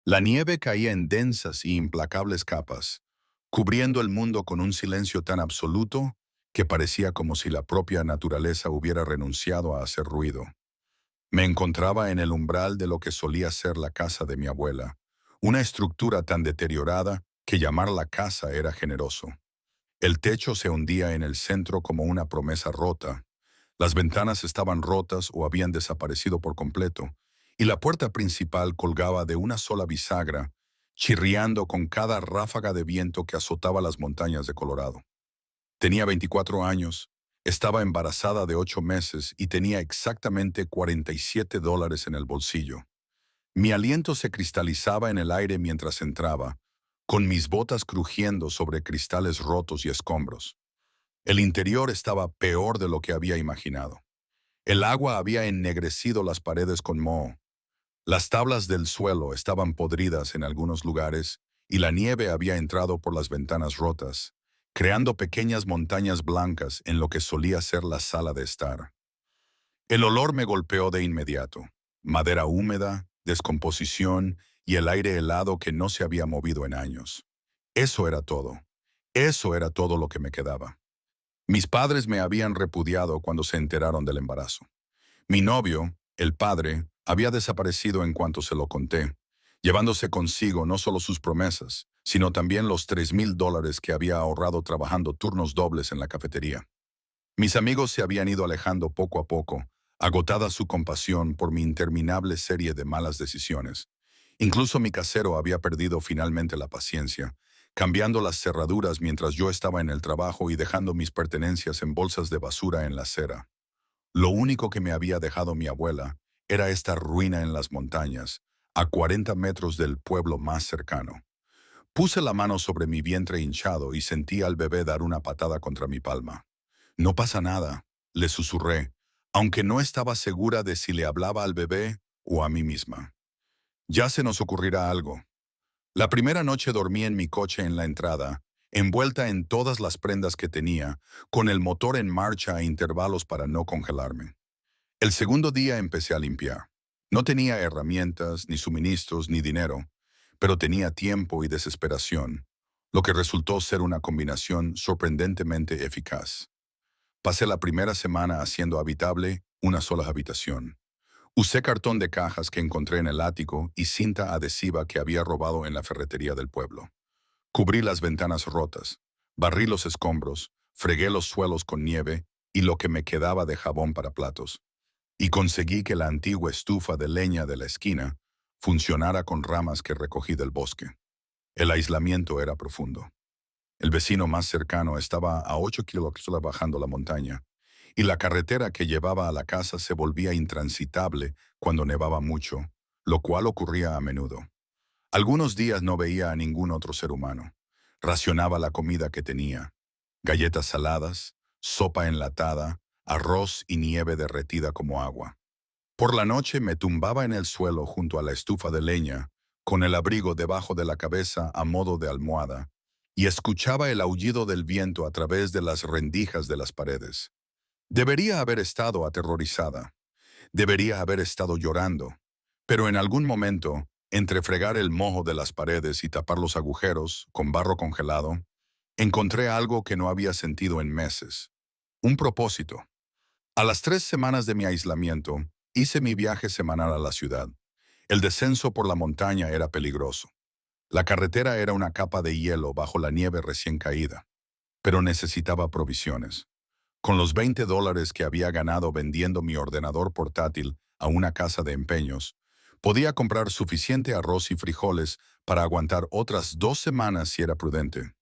La nieve caía en densas y implacables capas, cubriendo el mundo con un silencio tan absoluto que parecía como si la propia naturaleza hubiera renunciado a hacer ruido. Me encontraba en el umbral de lo que solía ser la casa de mi abuela, una estructura tan deteriorada que llamarla casa era generoso. El techo se hundía en el centro como una promesa rota. Las ventanas estaban rotas o habían desaparecido por completo, y la puerta principal colgaba de una sola bisagra, chirriando con cada ráfaga de viento que azotaba las montañas de Colorado. Tenía 24 años, estaba embarazada de 8 meses y tenía exactamente $47 en el bolsillo. Mi aliento se cristalizaba en el aire mientras entraba, con mis botas crujiendo sobre cristales rotos y escombros. El interior estaba peor de lo que había imaginado. El agua había ennegrecido las paredes con moho. Las tablas del suelo estaban podridas en algunos lugares y la nieve había entrado por las ventanas rotas, creando pequeñas montañas blancas en lo que solía ser la sala de estar. El olor me golpeó de inmediato. Madera húmeda, descomposición y el aire helado que no se había movido en años. Eso era todo. Eso era todo lo que me quedaba. Mis padres me habían repudiado cuando se enteraron del embarazo. Mi novio, el padre, había desaparecido en cuanto se lo conté, llevándose consigo no solo sus promesas, sino también los $3,000 que había ahorrado trabajando turnos dobles en la cafetería. Mis amigos se habían ido alejando poco a poco, agotada su compasión por mi interminable serie de malas decisiones. Incluso mi casero había perdido finalmente la paciencia, cambiando las cerraduras mientras yo estaba en el trabajo y dejando mis pertenencias en bolsas de basura en la acera. Lo único que me había dejado mi abuela era esta ruina en las montañas, a 40 metros del pueblo más cercano. Puse la mano sobre mi vientre hinchado y sentí al bebé dar una patada contra mi palma. No pasa nada, le susurré, aunque no estaba segura de si le hablaba al bebé o a mí misma. Ya se nos ocurrirá algo. La primera noche dormí en mi coche en la entrada, envuelta en todas las prendas que tenía, con el motor en marcha a intervalos para no congelarme. El segundo día empecé a limpiar. No tenía herramientas, ni suministros, ni dinero, pero tenía tiempo y desesperación, lo que resultó ser una combinación sorprendentemente eficaz. Pasé la primera semana haciendo habitable una sola habitación. Usé cartón de cajas que encontré en el ático y cinta adhesiva que había robado en la ferretería del pueblo. Cubrí las ventanas rotas, barrí los escombros, fregué los suelos con nieve y lo que me quedaba de jabón para platos. Y conseguí que la antigua estufa de leña de la esquina funcionara con ramas que recogí del bosque. El aislamiento era profundo. El vecino más cercano estaba a 8 kilómetros bajando la montaña, y la carretera que llevaba a la casa se volvía intransitable cuando nevaba mucho, lo cual ocurría a menudo. Algunos días no veía a ningún otro ser humano. Racionaba la comida que tenía: galletas saladas, sopa enlatada, arroz y nieve derretida como agua. Por la noche me tumbaba en el suelo junto a la estufa de leña, con el abrigo debajo de la cabeza a modo de almohada, y escuchaba el aullido del viento a través de las rendijas de las paredes. Debería haber estado aterrorizada, debería haber estado llorando, pero en algún momento, entre fregar el moho de las paredes y tapar los agujeros con barro congelado, encontré algo que no había sentido en meses: un propósito. A las 3 semanas de mi aislamiento, hice mi viaje semanal a la ciudad. El descenso por la montaña era peligroso. La carretera era una capa de hielo bajo la nieve recién caída, pero necesitaba provisiones. Con los $20 que había ganado vendiendo mi ordenador portátil a una casa de empeños, podía comprar suficiente arroz y frijoles para aguantar otras 2 semanas si era prudente.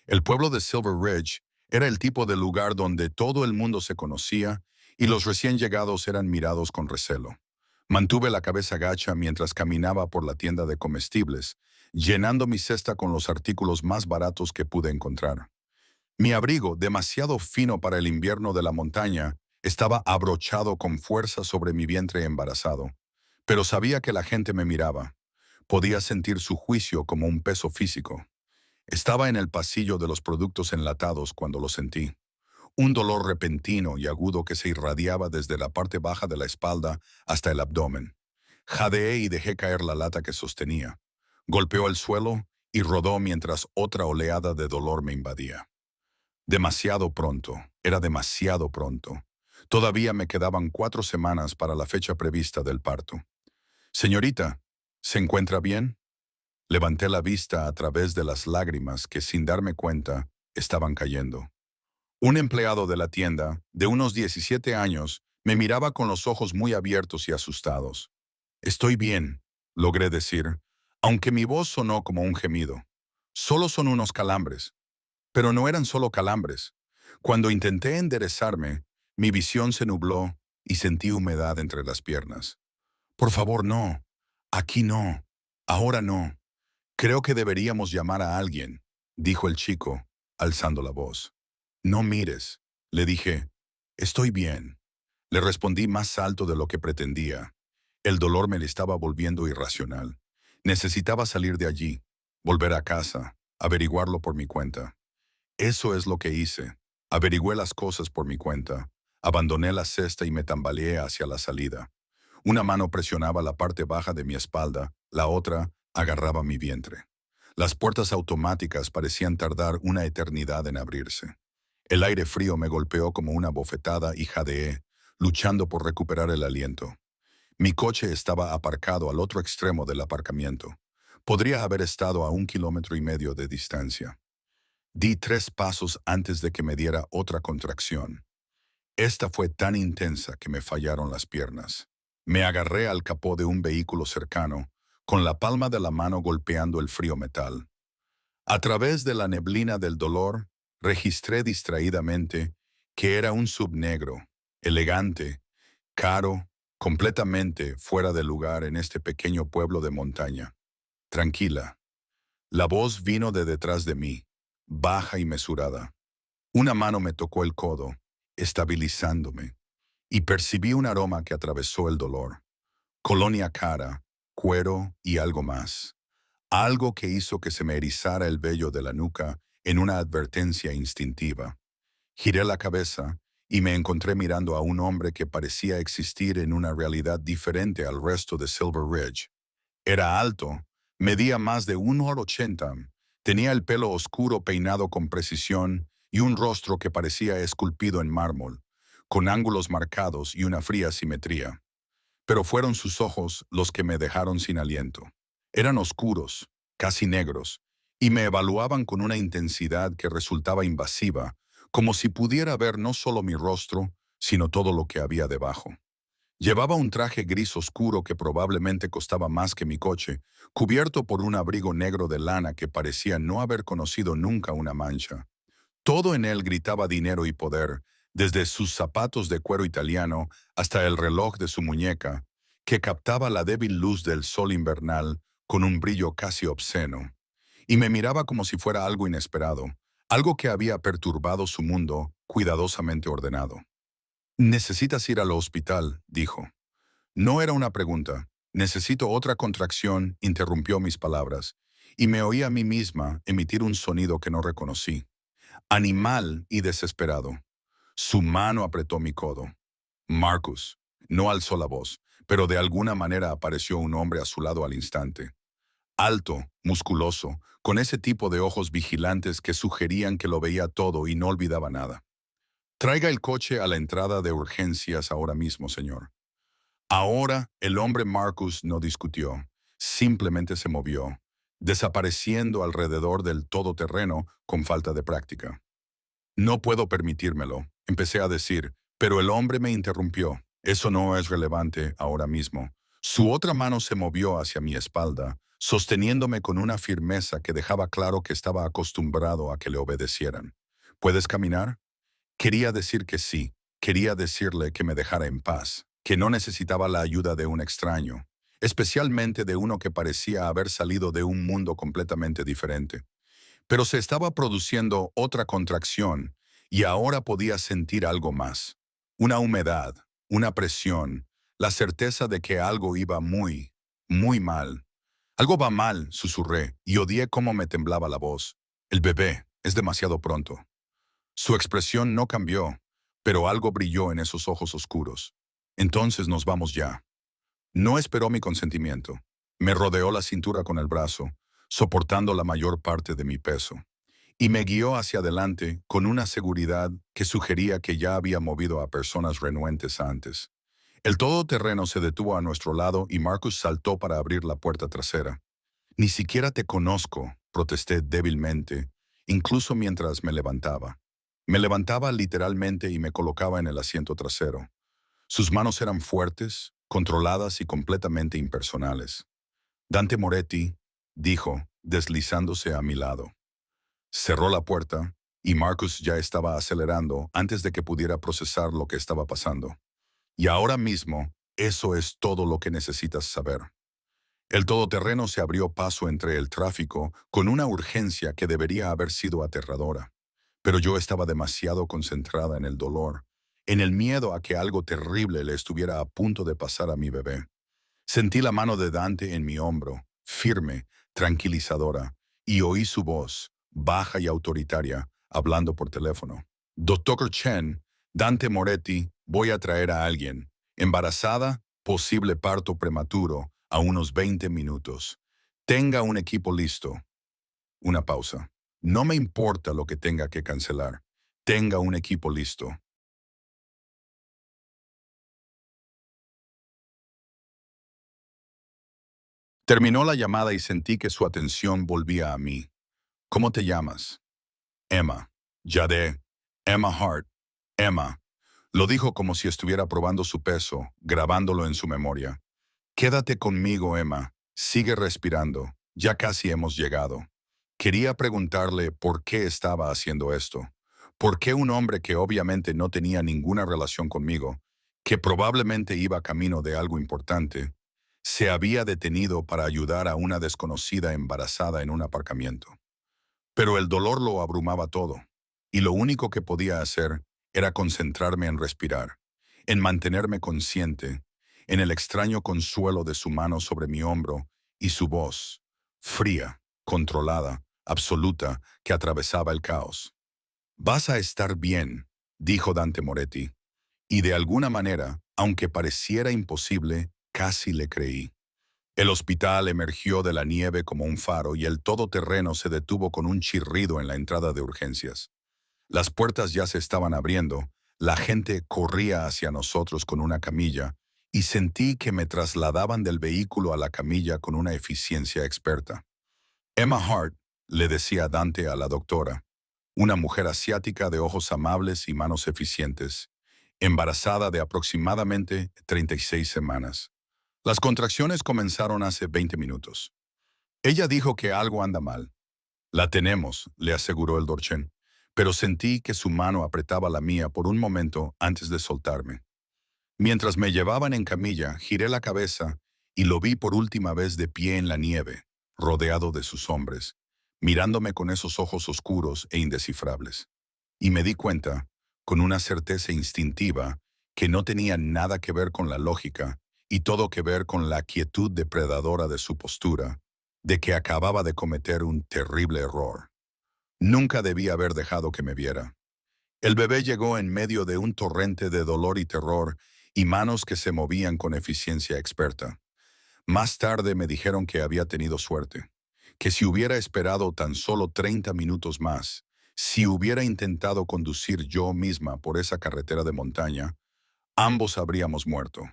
El pueblo de Silver Ridge era el tipo de lugar donde todo el mundo se conocía y los recién llegados eran mirados con recelo. Mantuve la cabeza gacha mientras caminaba por la tienda de comestibles, llenando mi cesta con los artículos más baratos que pude encontrar. Mi abrigo, demasiado fino para el invierno de la montaña, estaba abrochado con fuerza sobre mi vientre embarazado, pero sabía que la gente me miraba. Podía sentir su juicio como un peso físico. Estaba en el pasillo de los productos enlatados cuando lo sentí. Un dolor repentino y agudo que se irradiaba desde la parte baja de la espalda hasta el abdomen. Jadeé y dejé caer la lata que sostenía. Golpeó el suelo y rodó mientras otra oleada de dolor me invadía. Demasiado pronto, era demasiado pronto. Todavía me quedaban 4 semanas para la fecha prevista del parto. Señorita, ¿se encuentra bien? Levanté la vista a través de las lágrimas que, sin darme cuenta, estaban cayendo. Un empleado de la tienda, de unos 17 años, me miraba con los ojos muy abiertos y asustados. Estoy bien, logré decir, aunque mi voz sonó como un gemido. Solo son unos calambres. Pero no eran solo calambres. Cuando intenté enderezarme, mi visión se nubló y sentí humedad entre las piernas. Por favor, no. Aquí no. Ahora no. Creo que deberíamos llamar a alguien, dijo el chico, alzando la voz. No mires, le dije. Estoy bien. Le respondí más alto de lo que pretendía. El dolor me estaba volviendo irracional. Necesitaba salir de allí, volver a casa, averiguarlo por mi cuenta. Eso es lo que hice. Averigüé las cosas por mi cuenta. Abandoné la cesta y me tambaleé hacia la salida. Una mano presionaba la parte baja de mi espalda, la otra agarraba mi vientre. Las puertas automáticas parecían tardar una eternidad en abrirse. El aire frío me golpeó como una bofetada y jadeé, luchando por recuperar el aliento. Mi coche estaba aparcado al otro extremo del aparcamiento. Podría haber estado a 1,5 kilómetros de distancia. Di 3 pasos antes de que me diera otra contracción. Esta fue tan intensa que me fallaron las piernas. Me agarré al capó de un vehículo cercano, con la palma de la mano golpeando el frío metal. A través de la neblina del dolor, registré distraídamente que era un sub negro, elegante, caro, completamente fuera de lugar en este pequeño pueblo de montaña. Tranquila. La voz vino de detrás de mí, baja y mesurada. Una mano me tocó el codo, estabilizándome, y percibí un aroma que atravesó el dolor. Colonia cara, cuero y algo más. Algo que hizo que se me erizara el vello de la nuca en una advertencia instintiva. Giré la cabeza y me encontré mirando a un hombre que parecía existir en una realidad diferente al resto de Silver Ridge. Era alto, medía más de 1,80 m, tenía el pelo oscuro peinado con precisión y un rostro que parecía esculpido en mármol, con ángulos marcados y una fría simetría. Pero fueron sus ojos los que me dejaron sin aliento. Eran oscuros, casi negros, y me evaluaban con una intensidad que resultaba invasiva, como si pudiera ver no solo mi rostro, sino todo lo que había debajo. Llevaba un traje gris oscuro que probablemente costaba más que mi coche, cubierto por un abrigo negro de lana que parecía no haber conocido nunca una mancha. Todo en él gritaba dinero y poder, desde sus zapatos de cuero italiano hasta el reloj de su muñeca, que captaba la débil luz del sol invernal con un brillo casi obsceno. Y me miraba como si fuera algo inesperado, algo que había perturbado su mundo cuidadosamente ordenado. «Necesitas ir al hospital», dijo. No era una pregunta. «Necesito otra contracción», interrumpió mis palabras, y me oí a mí misma emitir un sonido que no reconocí. Animal y desesperado. Su mano apretó mi codo. Marcus. No alzó la voz, pero de alguna manera apareció un hombre a su lado al instante. Alto, musculoso, con ese tipo de ojos vigilantes que sugerían que lo veía todo y no olvidaba nada. «Traiga el coche a la entrada de urgencias ahora mismo, señor». Ahora el hombre Marcus no discutió, simplemente se movió, desapareciendo alrededor del todoterreno con falta de práctica. «No puedo permitírmelo», empecé a decir, pero el hombre me interrumpió. «Eso no es relevante ahora mismo». Su otra mano se movió hacia mi espalda, sosteniéndome con una firmeza que dejaba claro que estaba acostumbrado a que le obedecieran. «¿Puedes caminar?». Quería decir que sí, quería decirle que me dejara en paz, que no necesitaba la ayuda de un extraño, especialmente de uno que parecía haber salido de un mundo completamente diferente. Pero se estaba produciendo otra contracción y ahora podía sentir algo más. Una humedad, una presión, la certeza de que algo iba muy, muy mal. «Algo va mal», susurré, y odié cómo me temblaba la voz. «El bebé, es demasiado pronto». Su expresión no cambió, pero algo brilló en esos ojos oscuros. «Entonces nos vamos ya». No esperó mi consentimiento. Me rodeó la cintura con el brazo, soportando la mayor parte de mi peso, y me guió hacia adelante con una seguridad que sugería que ya había movido a personas renuentes antes. El todoterreno se detuvo a nuestro lado y Marcus saltó para abrir la puerta trasera. Ni siquiera te conozco, protesté débilmente, incluso mientras me levantaba. Me levantaba literalmente y me colocaba en el asiento trasero. Sus manos eran fuertes, controladas y completamente impersonales. Dante Moretti, dijo, deslizándose a mi lado. Cerró la puerta y Marcus ya estaba acelerando antes de que pudiera procesar lo que estaba pasando. Y ahora mismo, eso es todo lo que necesitas saber. El todoterreno se abrió paso entre el tráfico con una urgencia que debería haber sido aterradora. Pero yo estaba demasiado concentrada en el dolor, en el miedo a que algo terrible le estuviera a punto de pasar a mi bebé. Sentí la mano de Dante en mi hombro, firme, tranquilizadora, y oí su voz, baja y autoritaria, hablando por teléfono. Doctor Chen, Dante Moretti, voy a traer a alguien. Embarazada, posible parto prematuro, a unos 20 minutos. Tenga un equipo listo. Una pausa. No me importa lo que tenga que cancelar. Tenga un equipo listo. Terminó la llamada y sentí que su atención volvía a mí. ¿Cómo te llamas? Emma. Jade. Emma Hart. Emma. Lo dijo como si estuviera probando su peso, grabándolo en su memoria. Quédate conmigo, Emma. Sigue respirando. Ya casi hemos llegado. Quería preguntarle por qué estaba haciendo esto. ¿Por qué un hombre que obviamente no tenía ninguna relación conmigo, que probablemente iba camino de algo importante, se había detenido para ayudar a una desconocida embarazada en un aparcamiento? Pero el dolor lo abrumaba todo, y lo único que podía hacer era concentrarme en respirar, en mantenerme consciente, en el extraño consuelo de su mano sobre mi hombro y su voz, fría, controlada, absoluta, que atravesaba el caos. Vas a estar bien, dijo Dante Moretti, y de alguna manera, aunque pareciera imposible, casi le creí. El hospital emergió de la nieve como un faro y el todoterreno se detuvo con un chirrido en la entrada de urgencias. Las puertas ya se estaban abriendo, la gente corría hacia nosotros con una camilla y sentí que me trasladaban del vehículo a la camilla con una eficiencia experta. Emma Hart, le decía Dante a la doctora, una mujer asiática de ojos amables y manos eficientes, embarazada de aproximadamente 36 semanas. Las contracciones comenzaron hace 20 minutos. Ella dijo que algo anda mal. La tenemos, le aseguró el Dorchen, pero sentí que su mano apretaba la mía por un momento antes de soltarme. Mientras me llevaban en camilla, giré la cabeza y lo vi por última vez de pie en la nieve, rodeado de sus hombres, mirándome con esos ojos oscuros e indescifrables. Y me di cuenta, con una certeza instintiva, que no tenía nada que ver con la lógica y todo que ver con la quietud depredadora de su postura, de que acababa de cometer un terrible error. Nunca debía haber dejado que me viera. El bebé llegó en medio de un torrente de dolor y terror y manos que se movían con eficiencia experta. Más tarde me dijeron que había tenido suerte, que si hubiera esperado tan solo 30 minutos más, si hubiera intentado conducir yo misma por esa carretera de montaña, ambos habríamos muerto.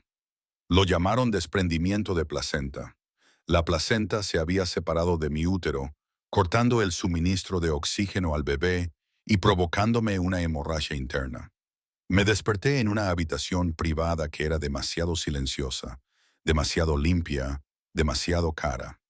Lo llamaron desprendimiento de placenta. La placenta se había separado de mi útero, cortando el suministro de oxígeno al bebé y provocándome una hemorragia interna. Me desperté en una habitación privada que era demasiado silenciosa, demasiado limpia, demasiado cara.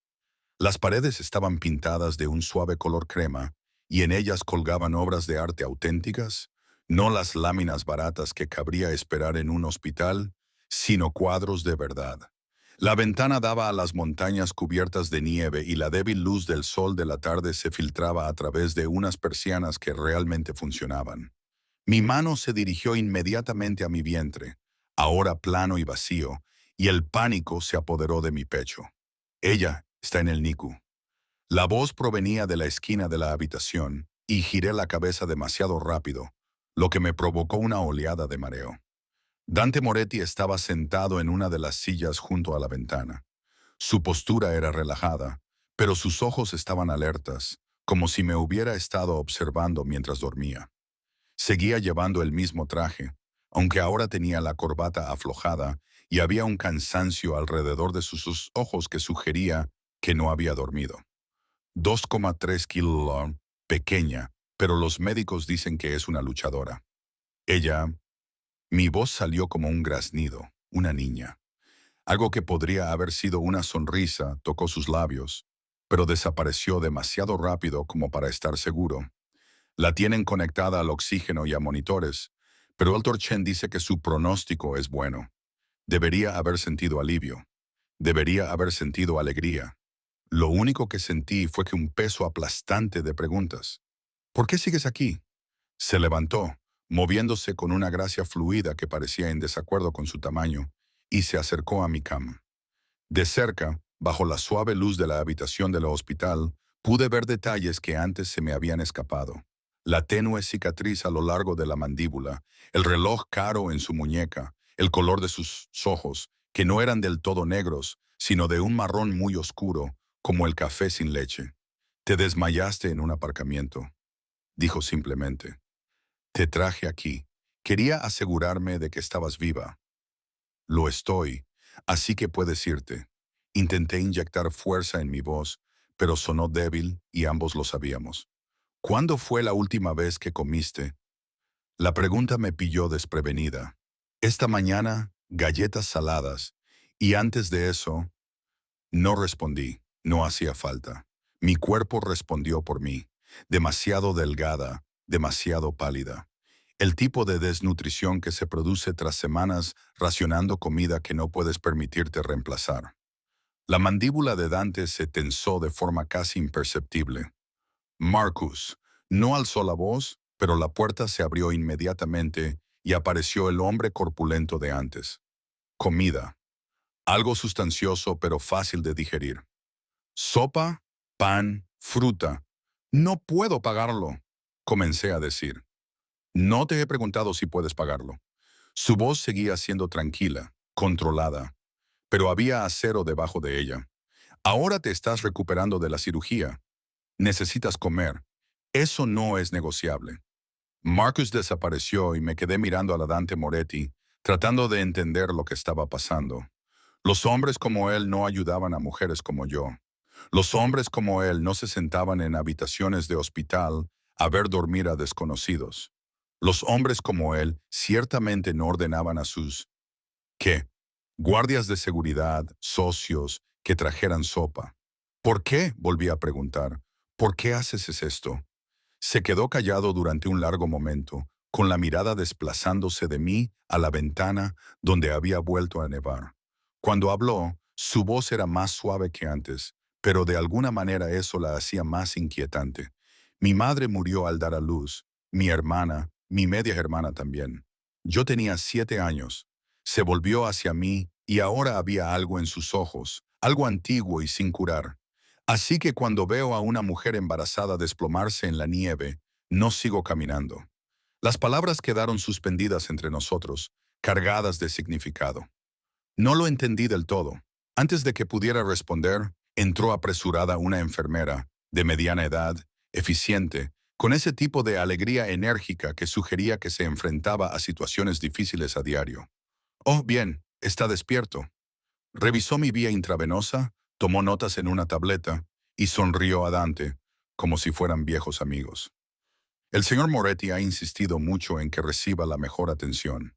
Las paredes estaban pintadas de un suave color crema y en ellas colgaban obras de arte auténticas, no las láminas baratas que cabría esperar en un hospital, sino cuadros de verdad. La ventana daba a las montañas cubiertas de nieve y la débil luz del sol de la tarde se filtraba a través de unas persianas que realmente funcionaban. Mi mano se dirigió inmediatamente a mi vientre, ahora plano y vacío, y el pánico se apoderó de mi pecho. Ella está en el NICU. La voz provenía de la esquina de la habitación y giré la cabeza demasiado rápido, lo que me provocó una oleada de mareo. Dante Moretti estaba sentado en una de las sillas junto a la ventana. Su postura era relajada, pero sus ojos estaban alertas, como si me hubiera estado observando mientras dormía. Seguía llevando el mismo traje, aunque ahora tenía la corbata aflojada y había un cansancio alrededor de sus ojos que sugería que no había dormido. 2,3 kilos, pequeña, pero los médicos dicen que es una luchadora. Ella, mi voz salió como un graznido, una niña. Algo que podría haber sido una sonrisa tocó sus labios, pero desapareció demasiado rápido como para estar seguro. La tienen conectada al oxígeno y a monitores, pero el Dr. Chen dice que su pronóstico es bueno. Debería haber sentido alivio. Debería haber sentido alegría. Lo único que sentí fue que un peso aplastante de preguntas. ¿Por qué sigues aquí? Se levantó, moviéndose con una gracia fluida que parecía en desacuerdo con su tamaño, y se acercó a mi cama. De cerca, bajo la suave luz de la habitación del hospital, pude ver detalles que antes se me habían escapado. La tenue cicatriz a lo largo de la mandíbula, el reloj caro en su muñeca, el color de sus ojos, que no eran del todo negros, sino de un marrón muy oscuro, como el café sin leche. Te desmayaste en un aparcamiento, dijo simplemente. Te traje aquí. Quería asegurarme de que estabas viva. Lo estoy, así que puedes irte. Intenté inyectar fuerza en mi voz, pero sonó débil y ambos lo sabíamos. ¿Cuándo fue la última vez que comiste? La pregunta me pilló desprevenida. Esta mañana, galletas saladas, y antes de eso, no respondí, no hacía falta. Mi cuerpo respondió por mí, demasiado delgada, demasiado pálida. El tipo de desnutrición que se produce tras semanas racionando comida que no puedes permitirte reemplazar. La mandíbula de Dante se tensó de forma casi imperceptible. Marcus no alzó la voz, pero la puerta se abrió inmediatamente y apareció el hombre corpulento de antes. Comida. Algo sustancioso pero fácil de digerir. Sopa, pan, fruta. No puedo pagarlo, comencé a decir. No te he preguntado si puedes pagarlo. Su voz seguía siendo tranquila, controlada, pero había acero debajo de ella. Ahora te estás recuperando de la cirugía. Necesitas comer. Eso no es negociable. Marcus desapareció y me quedé mirando a la Dante Moretti, tratando de entender lo que estaba pasando. Los hombres como él no ayudaban a mujeres como yo. Los hombres como él no se sentaban en habitaciones de hospital a ver dormir a desconocidos. Los hombres como él ciertamente no ordenaban a sus, ¿qué? Guardias de seguridad, socios, que trajeran sopa. ¿Por qué? Volví a preguntar. ¿Por qué haces esto? Se quedó callado durante un largo momento, con la mirada desplazándose de mí a la ventana donde había vuelto a nevar. Cuando habló, su voz era más suave que antes, pero de alguna manera eso la hacía más inquietante. Mi madre murió al dar a luz, mi hermana, mi media hermana también. Yo tenía 7 años. Se volvió hacia mí y ahora había algo en sus ojos, algo antiguo y sin curar. Así que cuando veo a una mujer embarazada desplomarse en la nieve, no sigo caminando. Las palabras quedaron suspendidas entre nosotros, cargadas de significado. No lo entendí del todo. Antes de que pudiera responder, entró apresurada una enfermera, de mediana edad, eficiente, con ese tipo de alegría enérgica que sugería que se enfrentaba a situaciones difíciles a diario. Oh, bien, está despierto. Revisó mi vía intravenosa, tomó notas en una tableta y sonrió a Dante, como si fueran viejos amigos. El señor Moretti ha insistido mucho en que reciba la mejor atención.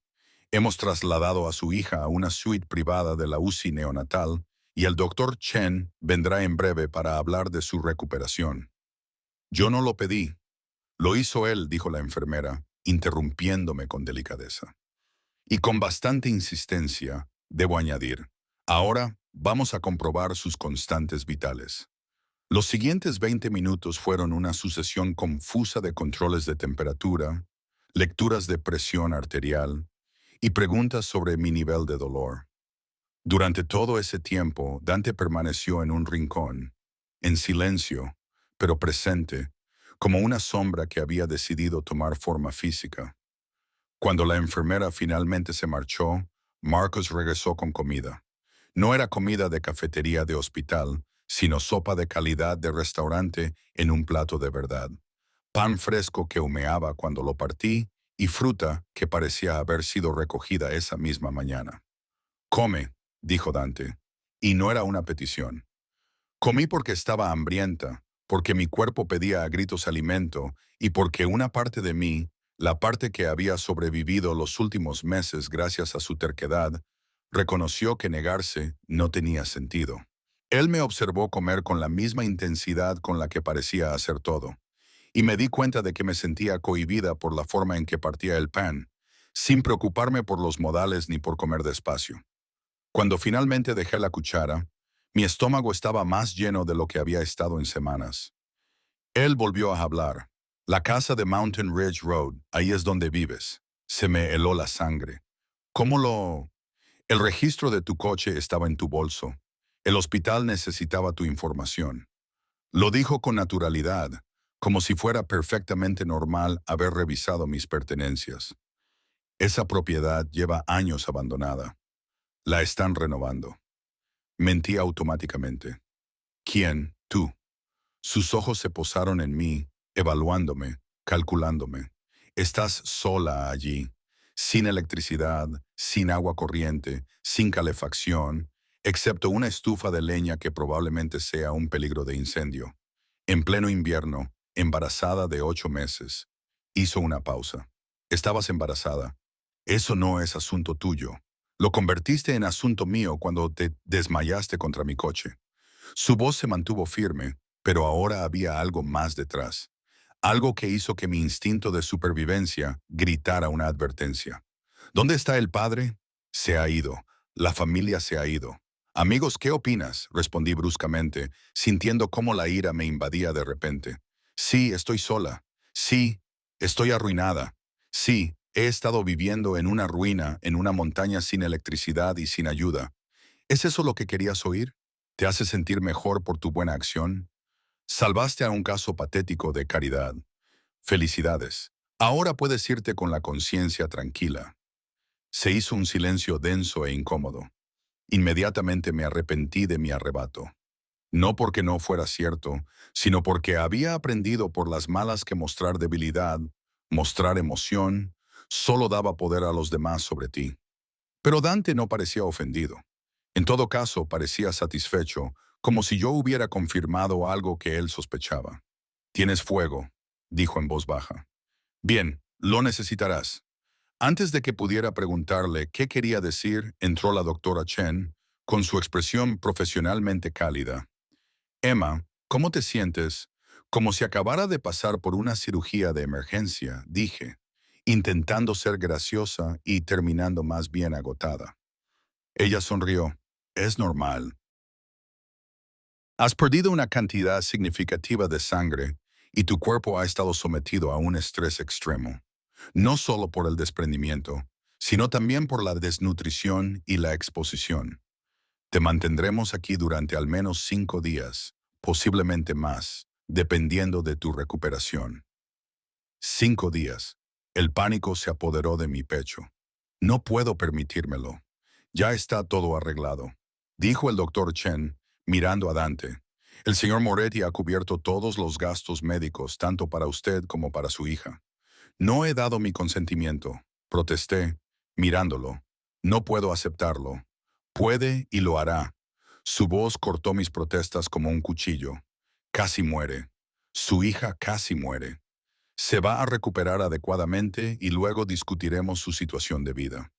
Hemos trasladado a su hija a una suite privada de la UCI neonatal y el doctor Chen vendrá en breve para hablar de su recuperación. Yo no lo pedí. Lo hizo él, dijo la enfermera, interrumpiéndome con delicadeza. Y con bastante insistencia, debo añadir, ahora vamos a comprobar sus constantes vitales. Los siguientes 20 minutos fueron una sucesión confusa de controles de temperatura, lecturas de presión arterial y preguntas sobre mi nivel de dolor. Durante todo ese tiempo, Dante permaneció en un rincón, en silencio, pero presente, como una sombra que había decidido tomar forma física. Cuando la enfermera finalmente se marchó, Marcus regresó con comida. No era comida de cafetería de hospital, sino sopa de calidad de restaurante en un plato de verdad. Pan fresco que humeaba cuando lo partí y fruta que parecía haber sido recogida esa misma mañana. Come, dijo Dante. Y no era una petición. Comí porque estaba hambrienta, porque mi cuerpo pedía a gritos alimento y porque una parte de mí, la parte que había sobrevivido los últimos meses gracias a su terquedad, reconoció que negarse no tenía sentido. Él me observó comer con la misma intensidad con la que parecía hacer todo, y me di cuenta de que me sentía cohibida por la forma en que partía el pan, sin preocuparme por los modales ni por comer despacio. Cuando finalmente dejé la cuchara, mi estómago estaba más lleno de lo que había estado en semanas. Él volvió a hablar. La casa de Mountain Ridge Road, ahí es donde vives. Se me heló la sangre. ¿Cómo lo...? El registro de tu coche estaba en tu bolso. El hospital necesitaba tu información. Lo dijo con naturalidad, como si fuera perfectamente normal haber revisado mis pertenencias. Esa propiedad lleva años abandonada. La están renovando. Mentí automáticamente. ¿Quién? Tú. Sus ojos se posaron en mí, evaluándome, calculándome. Estás sola allí, sin electricidad, sin agua corriente, sin calefacción, excepto una estufa de leña que probablemente sea un peligro de incendio. En pleno invierno, embarazada de 8 meses. Hizo una pausa. Estabas embarazada. Eso no es asunto tuyo. Lo convertiste en asunto mío cuando te desmayaste contra mi coche. Su voz se mantuvo firme, pero ahora había algo más detrás. Algo que hizo que mi instinto de supervivencia gritara una advertencia. ¿Dónde está el padre? Se ha ido. La familia se ha ido. Amigos, ¿qué opinas? Respondí bruscamente, sintiendo cómo la ira me invadía de repente. Sí, estoy sola. Sí, estoy arruinada. Sí, he estado viviendo en una ruina, en una montaña sin electricidad y sin ayuda. ¿Es eso lo que querías oír? ¿Te hace sentir mejor por tu buena acción? Salvaste a un caso patético de caridad. Felicidades. Ahora puedes irte con la conciencia tranquila. Se hizo un silencio denso e incómodo. Inmediatamente me arrepentí de mi arrebato. No porque no fuera cierto, sino porque había aprendido por las malas que mostrar debilidad, mostrar emoción, solo daba poder a los demás sobre ti. Pero Dante no parecía ofendido. En todo caso, parecía satisfecho, como si yo hubiera confirmado algo que él sospechaba. «Tienes fuego», dijo en voz baja. «Bien, lo necesitarás». Antes de que pudiera preguntarle qué quería decir, entró la doctora Chen, con su expresión profesionalmente cálida. «Emma, ¿cómo te sientes?» Como si acabara de pasar por una cirugía de emergencia, dije, intentando ser graciosa y terminando más bien agotada. Ella sonrió. «Es normal. Has perdido una cantidad significativa de sangre y tu cuerpo ha estado sometido a un estrés extremo, no solo por el desprendimiento, sino también por la desnutrición y la exposición. Te mantendremos aquí durante al menos 5 días, posiblemente más, dependiendo de tu recuperación». 5 días. El pánico se apoderó de mi pecho. No puedo permitírmelo. Ya está todo arreglado, dijo el doctor Chen, mirando a Dante. El señor Moretti ha cubierto todos los gastos médicos, tanto para usted como para su hija. No he dado mi consentimiento, protesté, mirándolo. No puedo aceptarlo. Puede y lo hará. Su voz cortó mis protestas como un cuchillo. Casi muere. Su hija casi muere. Se va a recuperar adecuadamente y luego discutiremos su situación de vida.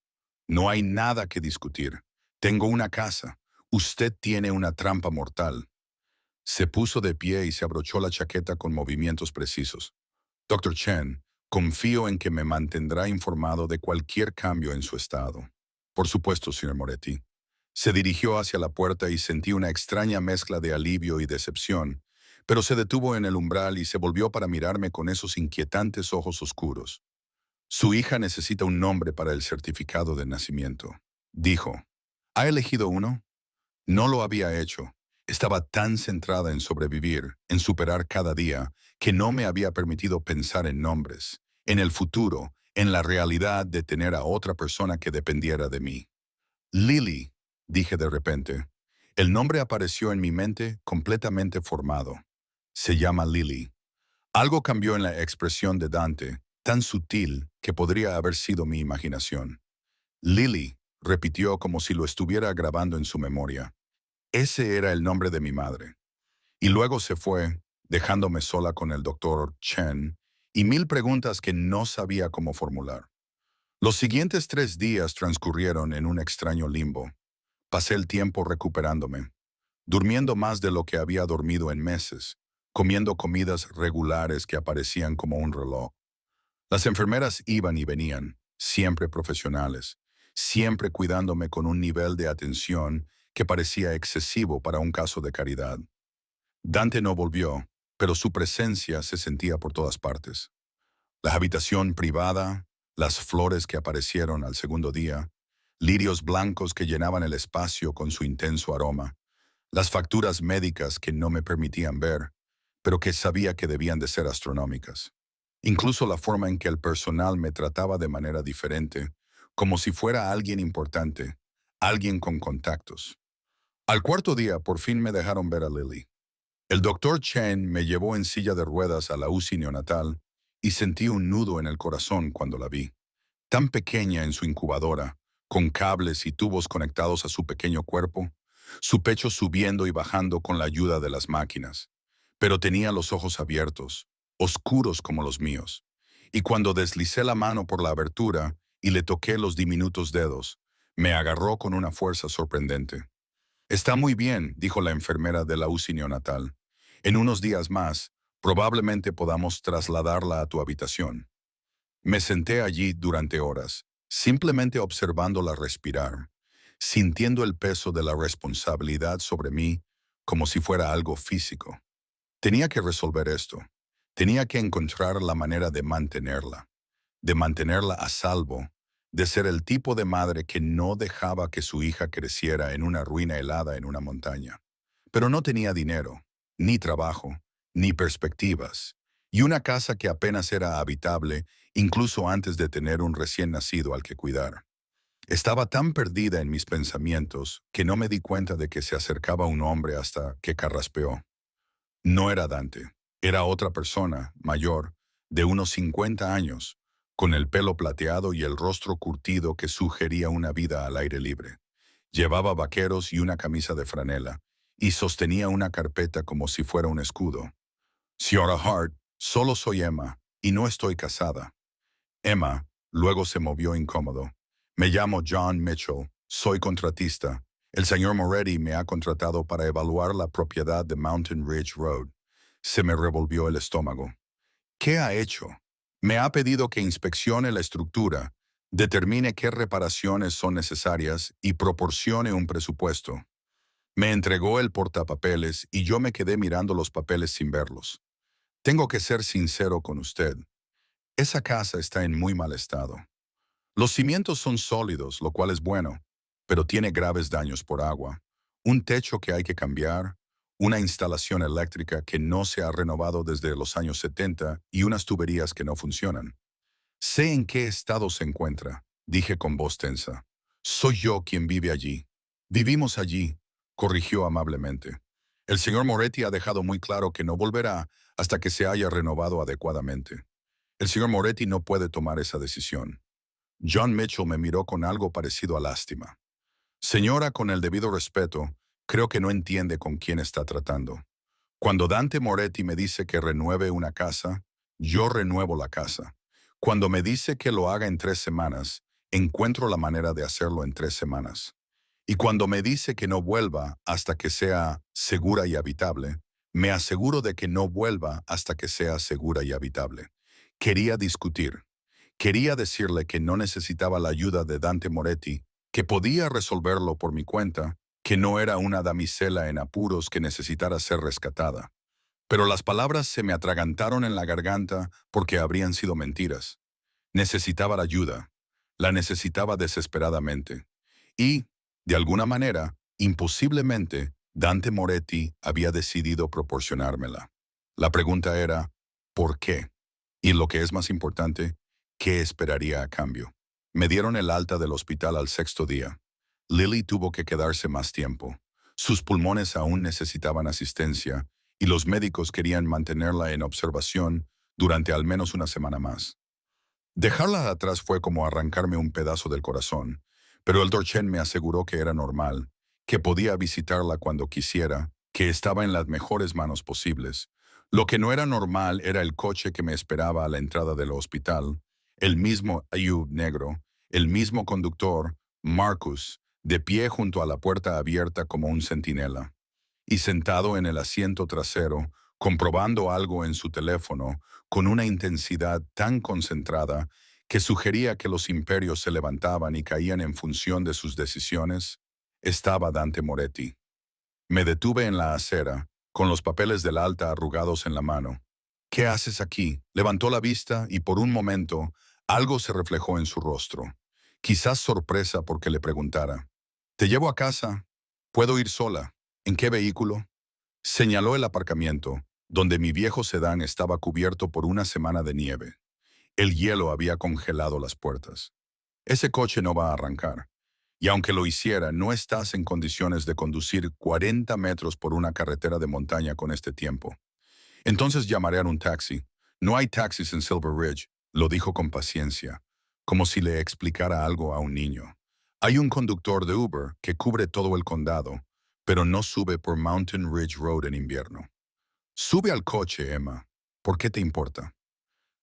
No hay nada que discutir. Tengo una casa. Usted tiene una trampa mortal. Se puso de pie y se abrochó la chaqueta con movimientos precisos. Doctor Chen, confío en que me mantendrá informado de cualquier cambio en su estado. Por supuesto, señor Moretti. Se dirigió hacia la puerta y sentí una extraña mezcla de alivio y decepción, pero se detuvo en el umbral y se volvió para mirarme con esos inquietantes ojos oscuros. Su hija necesita un nombre para el certificado de nacimiento, dijo. ¿Ha elegido uno? No lo había hecho. Estaba tan centrada en sobrevivir, en superar cada día, que no me había permitido pensar en nombres, en el futuro, en la realidad de tener a otra persona que dependiera de mí. Lily, dije de repente. El nombre apareció en mi mente completamente formado. Se llama Lily. Algo cambió en la expresión de Dante, tan sutil que podría haber sido mi imaginación. Lily, repitió como si lo estuviera grabando en su memoria. Ese era el nombre de mi madre. Y luego se fue, dejándome sola con el doctor Chen y mil preguntas que no sabía cómo formular. Los siguientes 3 días transcurrieron en un extraño limbo. Pasé el tiempo recuperándome, durmiendo más de lo que había dormido en meses, comiendo comidas regulares que aparecían como un reloj. Las enfermeras iban y venían, siempre profesionales, siempre cuidándome con un nivel de atención que parecía excesivo para un caso de caridad. Dante no volvió, pero su presencia se sentía por todas partes. La habitación privada, las flores que aparecieron al segundo día, lirios blancos que llenaban el espacio con su intenso aroma, las facturas médicas que no me permitían ver, pero que sabía que debían de ser astronómicas. Incluso la forma en que el personal me trataba de manera diferente, como si fuera alguien importante, alguien con contactos. Al cuarto día por fin me dejaron ver a Lily. El doctor Chen me llevó en silla de ruedas a la UCI neonatal y sentí un nudo en el corazón cuando la vi. Tan pequeña en su incubadora, con cables y tubos conectados a su pequeño cuerpo, su pecho subiendo y bajando con la ayuda de las máquinas. Pero tenía los ojos abiertos, oscuros como los míos. Y cuando deslicé la mano por la abertura y le toqué los diminutos dedos, me agarró con una fuerza sorprendente. Está muy bien, dijo la enfermera de la UCI neonatal. En unos días más, probablemente podamos trasladarla a tu habitación. Me senté allí durante horas, simplemente observándola respirar, sintiendo el peso de la responsabilidad sobre mí como si fuera algo físico. Tenía que resolver esto. Tenía que encontrar la manera de mantenerla a salvo, de ser el tipo de madre que no dejaba que su hija creciera en una ruina helada en una montaña. Pero no tenía dinero, ni trabajo, ni perspectivas, y una casa que apenas era habitable incluso antes de tener un recién nacido al que cuidar. Estaba tan perdida en mis pensamientos que no me di cuenta de que se acercaba un hombre hasta que carraspeó. No era Dante, era otra persona, mayor, de unos 50 años, con el pelo plateado y el rostro curtido que sugería una vida al aire libre. Llevaba vaqueros y una camisa de franela, y sostenía una carpeta como si fuera un escudo. Señora Hart, solo soy Emma, y no estoy casada. Emma, luego se movió incómodo. Me llamo John Mitchell, soy contratista. El señor Moretti me ha contratado para evaluar la propiedad de Mountain Ridge Road. Se me revolvió el estómago. ¿Qué ha hecho? Me ha pedido que inspeccione la estructura, determine qué reparaciones son necesarias y proporcione un presupuesto. Me entregó el portapapeles y yo me quedé mirando los papeles sin verlos. Tengo que ser sincero con usted. Esa casa está en muy mal estado. Los cimientos son sólidos, lo cual es bueno, pero tiene graves daños por agua, un techo que hay que cambiar, una instalación eléctrica que no se ha renovado desde los años 70 y unas tuberías que no funcionan. Sé en qué estado se encuentra, dije con voz tensa. Soy yo quien vive allí. Vivimos allí, corrigió amablemente. El señor Moretti ha dejado muy claro que no volverá hasta que se haya renovado adecuadamente. El señor Moretti no puede tomar esa decisión. John Mitchell me miró con algo parecido a lástima. Señora, con el debido respeto, creo que no entiende con quién está tratando. Cuando Dante Moretti me dice que renueve una casa, yo renuevo la casa. Cuando me dice que lo haga en 3 semanas, encuentro la manera de hacerlo en 3 semanas. Y cuando me dice que no vuelva hasta que sea segura y habitable, me aseguro de que no vuelva hasta que sea segura y habitable. Quería discutir. Quería decirle que no necesitaba la ayuda de Dante Moretti, que podía resolverlo por mi cuenta, que no era una damisela en apuros que necesitara ser rescatada. Pero las palabras se me atragantaron en la garganta porque habrían sido mentiras. Necesitaba la ayuda. La necesitaba desesperadamente. Y, de alguna manera, imposiblemente, Dante Moretti había decidido proporcionármela. La pregunta era, ¿por qué? Y lo que es más importante, ¿qué esperaría a cambio? Me dieron el alta del hospital al 6.º día. Lily tuvo que quedarse más tiempo. Sus pulmones aún necesitaban asistencia y los médicos querían mantenerla en observación durante al menos una semana más. Dejarla atrás fue como arrancarme un pedazo del corazón, pero el Dorchen me aseguró que era normal, que podía visitarla cuando quisiera, que estaba en las mejores manos posibles. Lo que no era normal era el coche que me esperaba a la entrada del hospital, el mismo Ayub negro, el mismo conductor, Marcus, de pie junto a la puerta abierta como un centinela, y sentado en el asiento trasero, comprobando algo en su teléfono con una intensidad tan concentrada que sugería que los imperios se levantaban y caían en función de sus decisiones, estaba Dante Moretti. Me detuve en la acera, con los papeles del alta arrugados en la mano. ¿Qué haces aquí? Levantó la vista y por un momento algo se reflejó en su rostro. Quizás sorpresa porque le preguntara. ¿Te llevo a casa? ¿Puedo ir sola? ¿En qué vehículo? Señaló el aparcamiento, donde mi viejo sedán estaba cubierto por una semana de nieve. El hielo había congelado las puertas. Ese coche no va a arrancar. Y aunque lo hiciera, no estás en condiciones de conducir 40 metros por una carretera de montaña con este tiempo. Entonces llamaré a un taxi. No hay taxis en Silver Ridge, lo dijo con paciencia, como si le explicara algo a un niño. Hay un conductor de Uber que cubre todo el condado, pero no sube por Mountain Ridge Road en invierno. Sube al coche, Emma. ¿Por qué te importa?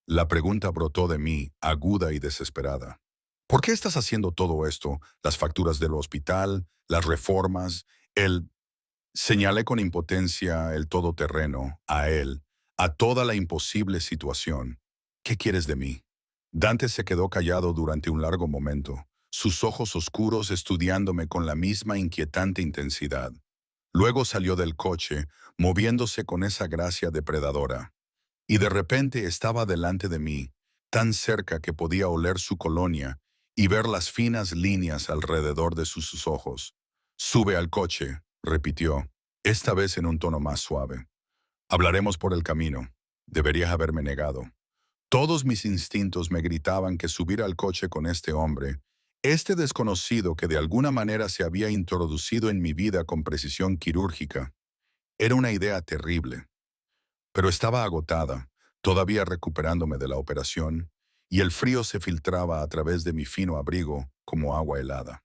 La pregunta brotó de mí, aguda y desesperada. ¿Por qué estás haciendo todo esto? Las facturas del hospital, las reformas, el... Señalé con impotencia el todoterreno, a él, a toda la imposible situación. ¿Qué quieres de mí? Dante se quedó callado durante un largo momento, sus ojos oscuros estudiándome con la misma inquietante intensidad. Luego salió del coche, moviéndose con esa gracia depredadora. Y de repente estaba delante de mí, tan cerca que podía oler su colonia y ver las finas líneas alrededor de sus ojos. Sube al coche, repitió, esta vez en un tono más suave. Hablaremos por el camino. Deberías haberme negado. Todos mis instintos me gritaban que subir al coche con este hombre, este desconocido que de alguna manera se había introducido en mi vida con precisión quirúrgica, era una idea terrible. Pero estaba agotada, todavía recuperándome de la operación, y el frío se filtraba a través de mi fino abrigo como agua helada.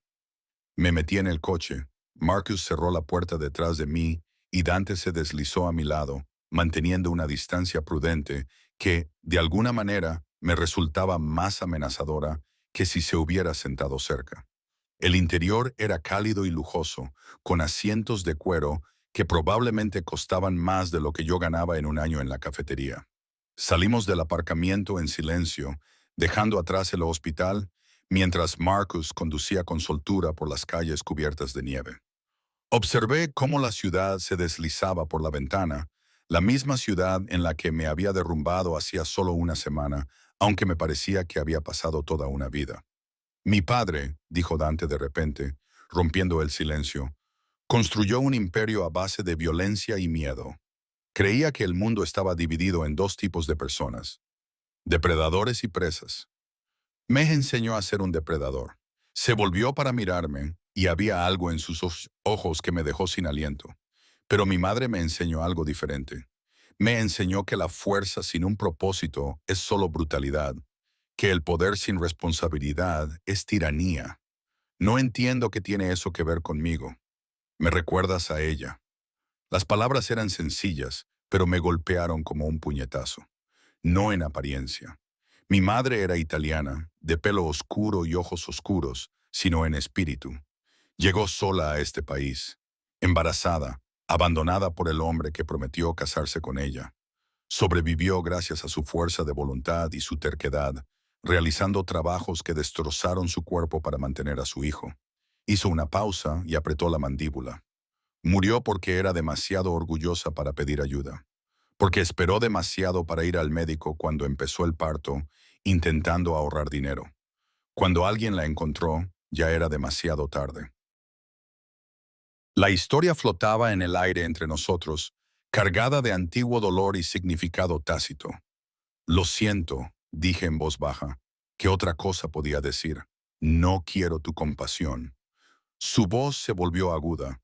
Me metí en el coche, Marcus cerró la puerta detrás de mí y Dante se deslizó a mi lado, manteniendo una distancia prudente que, de alguna manera, me resultaba más amenazadora que si se hubiera sentado cerca. El interior era cálido y lujoso, con asientos de cuero que probablemente costaban más de lo que yo ganaba en un año en la cafetería. Salimos del aparcamiento en silencio, dejando atrás el hospital, mientras Marcus conducía con soltura por las calles cubiertas de nieve. Observé cómo la ciudad se deslizaba por la ventana, la misma ciudad en la que me había derrumbado hacía solo una semana, aunque me parecía que había pasado toda una vida. Mi padre, dijo Dante de repente, rompiendo el silencio, construyó un imperio a base de violencia y miedo. Creía que el mundo estaba dividido en dos tipos de personas, depredadores y presas. Me enseñó a ser un depredador. Se volvió para mirarme y había algo en sus ojos que me dejó sin aliento. Pero mi madre me enseñó algo diferente. Me enseñó que la fuerza sin un propósito es solo brutalidad, que el poder sin responsabilidad es tiranía. No entiendo qué tiene eso que ver conmigo. Me recuerdas a ella. Las palabras eran sencillas, pero me golpearon como un puñetazo. No en apariencia. Mi madre era italiana, de pelo oscuro y ojos oscuros, sino en espíritu. Llegó sola a este país, embarazada, abandonada por el hombre que prometió casarse con ella. Sobrevivió gracias a su fuerza de voluntad y su terquedad, realizando trabajos que destrozaron su cuerpo para mantener a su hijo. Hizo una pausa y apretó la mandíbula. Murió porque era demasiado orgullosa para pedir ayuda, porque esperó demasiado para ir al médico cuando empezó el parto, intentando ahorrar dinero. Cuando alguien la encontró, ya era demasiado tarde. La historia flotaba en el aire entre nosotros, cargada de antiguo dolor y significado tácito. Lo siento, dije en voz baja. ¿Qué otra cosa podía decir? No quiero tu compasión. Su voz se volvió aguda.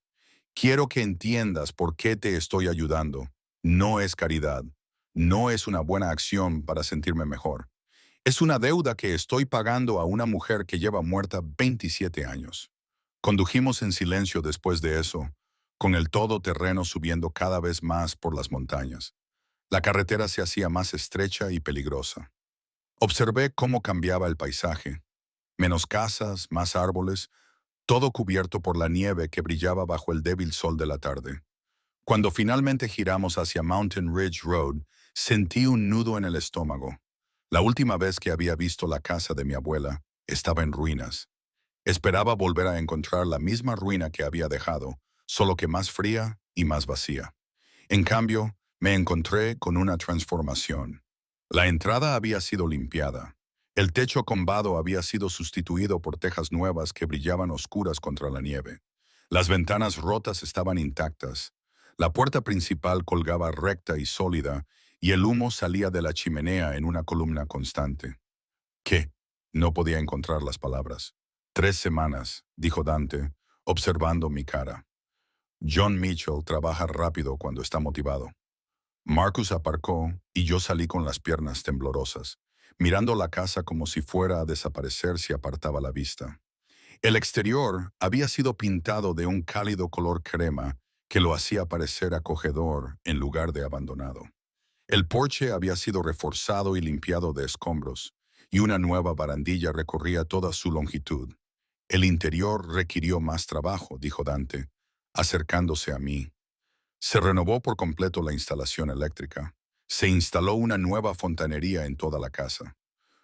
Quiero que entiendas por qué te estoy ayudando. No es caridad. No es una buena acción para sentirme mejor. Es una deuda que estoy pagando a una mujer que lleva muerta 27 años. Condujimos en silencio después de eso, con el todoterreno subiendo cada vez más por las montañas. La carretera se hacía más estrecha y peligrosa. Observé cómo cambiaba el paisaje. Menos casas, más árboles, todo cubierto por la nieve que brillaba bajo el débil sol de la tarde. Cuando finalmente giramos hacia Mountain Ridge Road, sentí un nudo en el estómago. La última vez que había visto la casa de mi abuela, estaba en ruinas. Esperaba volver a encontrar la misma ruina que había dejado, solo que más fría y más vacía. En cambio, me encontré con una transformación. La entrada había sido limpiada. El techo combado había sido sustituido por tejas nuevas que brillaban oscuras contra la nieve. Las ventanas rotas estaban intactas. La puerta principal colgaba recta y sólida, y el humo salía de la chimenea en una columna constante. ¿Qué? No podía encontrar las palabras. 3 semanas, dijo Dante, observando mi cara. John Mitchell trabaja rápido cuando está motivado. Marcus aparcó y yo salí con las piernas temblorosas, mirando la casa como si fuera a desaparecer si apartaba la vista. El exterior había sido pintado de un cálido color crema que lo hacía parecer acogedor en lugar de abandonado. El porche había sido reforzado y limpiado de escombros, y una nueva barandilla recorría toda su longitud. El interior requirió más trabajo, dijo Dante, acercándose a mí. Se renovó por completo la instalación eléctrica. Se instaló una nueva fontanería en toda la casa.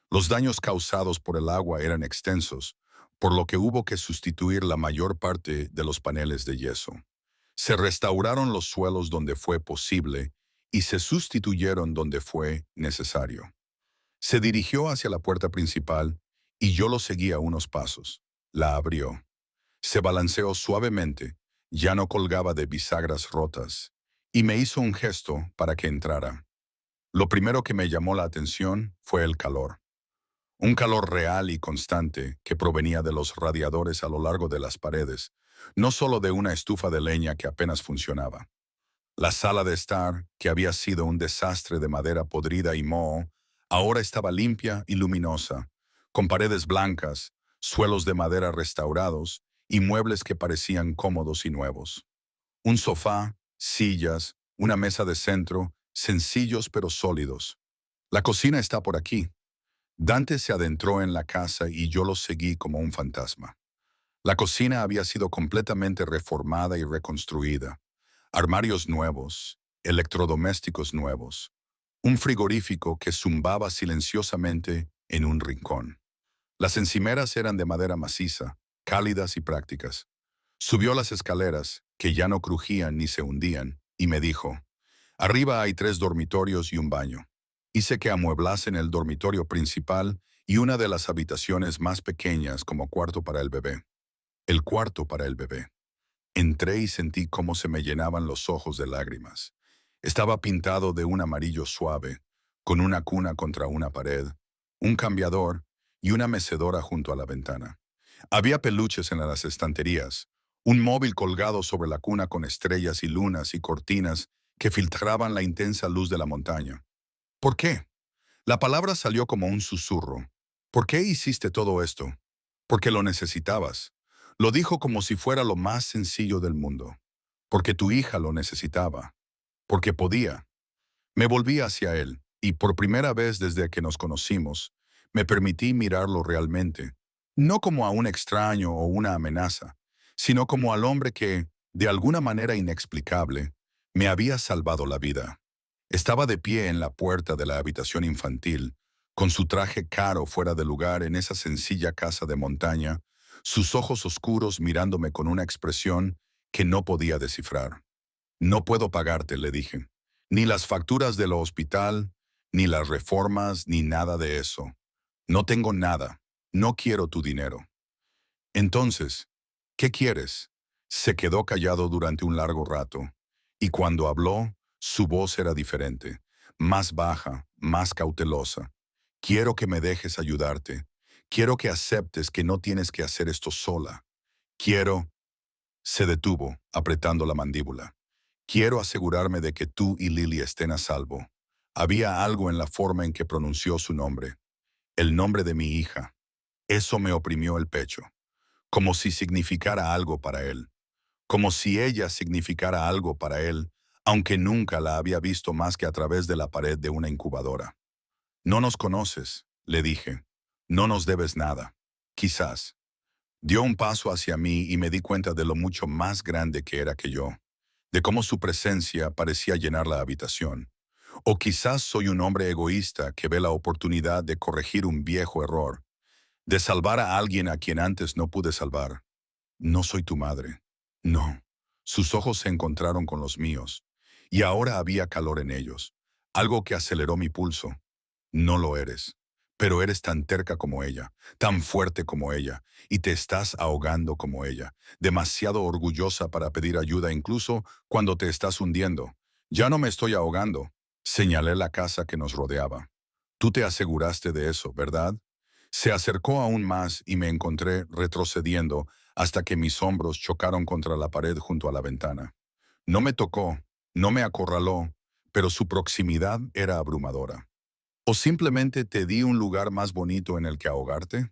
Los daños causados por el agua eran extensos, por lo que hubo que sustituir la mayor parte de los paneles de yeso. Se restauraron los suelos donde fue posible y se sustituyeron donde fue necesario. Se dirigió hacia la puerta principal y yo lo seguí a unos pasos. La abrió. Se balanceó suavemente, ya no colgaba de bisagras rotas, y me hizo un gesto para que entrara. Lo primero que me llamó la atención fue el calor. Un calor real y constante que provenía de los radiadores a lo largo de las paredes, no solo de una estufa de leña que apenas funcionaba. La sala de estar, que había sido un desastre de madera podrida y moho, ahora estaba limpia y luminosa, con paredes blancas, suelos de madera restaurados y muebles que parecían cómodos y nuevos. Un sofá, sillas, una mesa de centro, sencillos pero sólidos. La cocina está por aquí. Dante se adentró en la casa y yo lo seguí como un fantasma. La cocina había sido completamente reformada y reconstruida. Armarios nuevos, electrodomésticos nuevos, un frigorífico que zumbaba silenciosamente en un rincón. Las encimeras eran de madera maciza, cálidas y prácticas. Subió las escaleras, que ya no crujían ni se hundían, y me dijo, arriba hay 3 dormitorios y un baño. Hice que amueblasen el dormitorio principal y una de las habitaciones más pequeñas como cuarto para el bebé. El cuarto para el bebé. Entré y sentí cómo se me llenaban los ojos de lágrimas. Estaba pintado de un amarillo suave, con una cuna contra una pared, un cambiador y una mecedora junto a la ventana. Había peluches en las estanterías, un móvil colgado sobre la cuna con estrellas y lunas y cortinas que filtraban la intensa luz de la montaña. ¿Por qué? La palabra salió como un susurro. ¿Por qué hiciste todo esto? Porque lo necesitabas. Lo dijo como si fuera lo más sencillo del mundo. Porque tu hija lo necesitaba. Porque podía. Me volví hacia él, y por primera vez desde que nos conocimos, me permití mirarlo realmente, no como a un extraño o una amenaza, sino como al hombre que, de alguna manera inexplicable, me había salvado la vida. Estaba de pie en la puerta de la habitación infantil, con su traje caro fuera de lugar en esa sencilla casa de montaña, sus ojos oscuros mirándome con una expresión que no podía descifrar. No puedo pagarte, le dije. Ni las facturas del hospital, ni las reformas, ni nada de eso. No tengo nada. No quiero tu dinero. Entonces, ¿qué quieres? Se quedó callado durante un largo rato, y cuando habló, su voz era diferente, más baja, más cautelosa. Quiero que me dejes ayudarte. Quiero que aceptes que no tienes que hacer esto sola. Quiero. Se detuvo, apretando la mandíbula. Quiero asegurarme de que tú y Lily estén a salvo. Había algo en la forma en que pronunció su nombre. El nombre de mi hija. Eso me oprimió el pecho. Como si significara algo para él. Como si ella significara algo para él, aunque nunca la había visto más que a través de la pared de una incubadora. No nos conoces, le dije. No nos debes nada. Quizás. Dio un paso hacia mí y me di cuenta de lo mucho más grande que era que yo, de cómo su presencia parecía llenar la habitación. O quizás soy un hombre egoísta que ve la oportunidad de corregir un viejo error, de salvar a alguien a quien antes no pude salvar. No soy tu madre. No. Sus ojos se encontraron con los míos, y ahora había calor en ellos, algo que aceleró mi pulso. No lo eres, pero eres tan terca como ella, tan fuerte como ella, y te estás ahogando como ella, demasiado orgullosa para pedir ayuda incluso cuando te estás hundiendo. Ya no me estoy ahogando, señalé la casa que nos rodeaba. Tú te aseguraste de eso, ¿verdad? Se acercó aún más y me encontré retrocediendo hasta que mis hombros chocaron contra la pared junto a la ventana. No me tocó, no me acorraló, pero su proximidad era abrumadora. ¿O simplemente te di un lugar más bonito en el que ahogarte?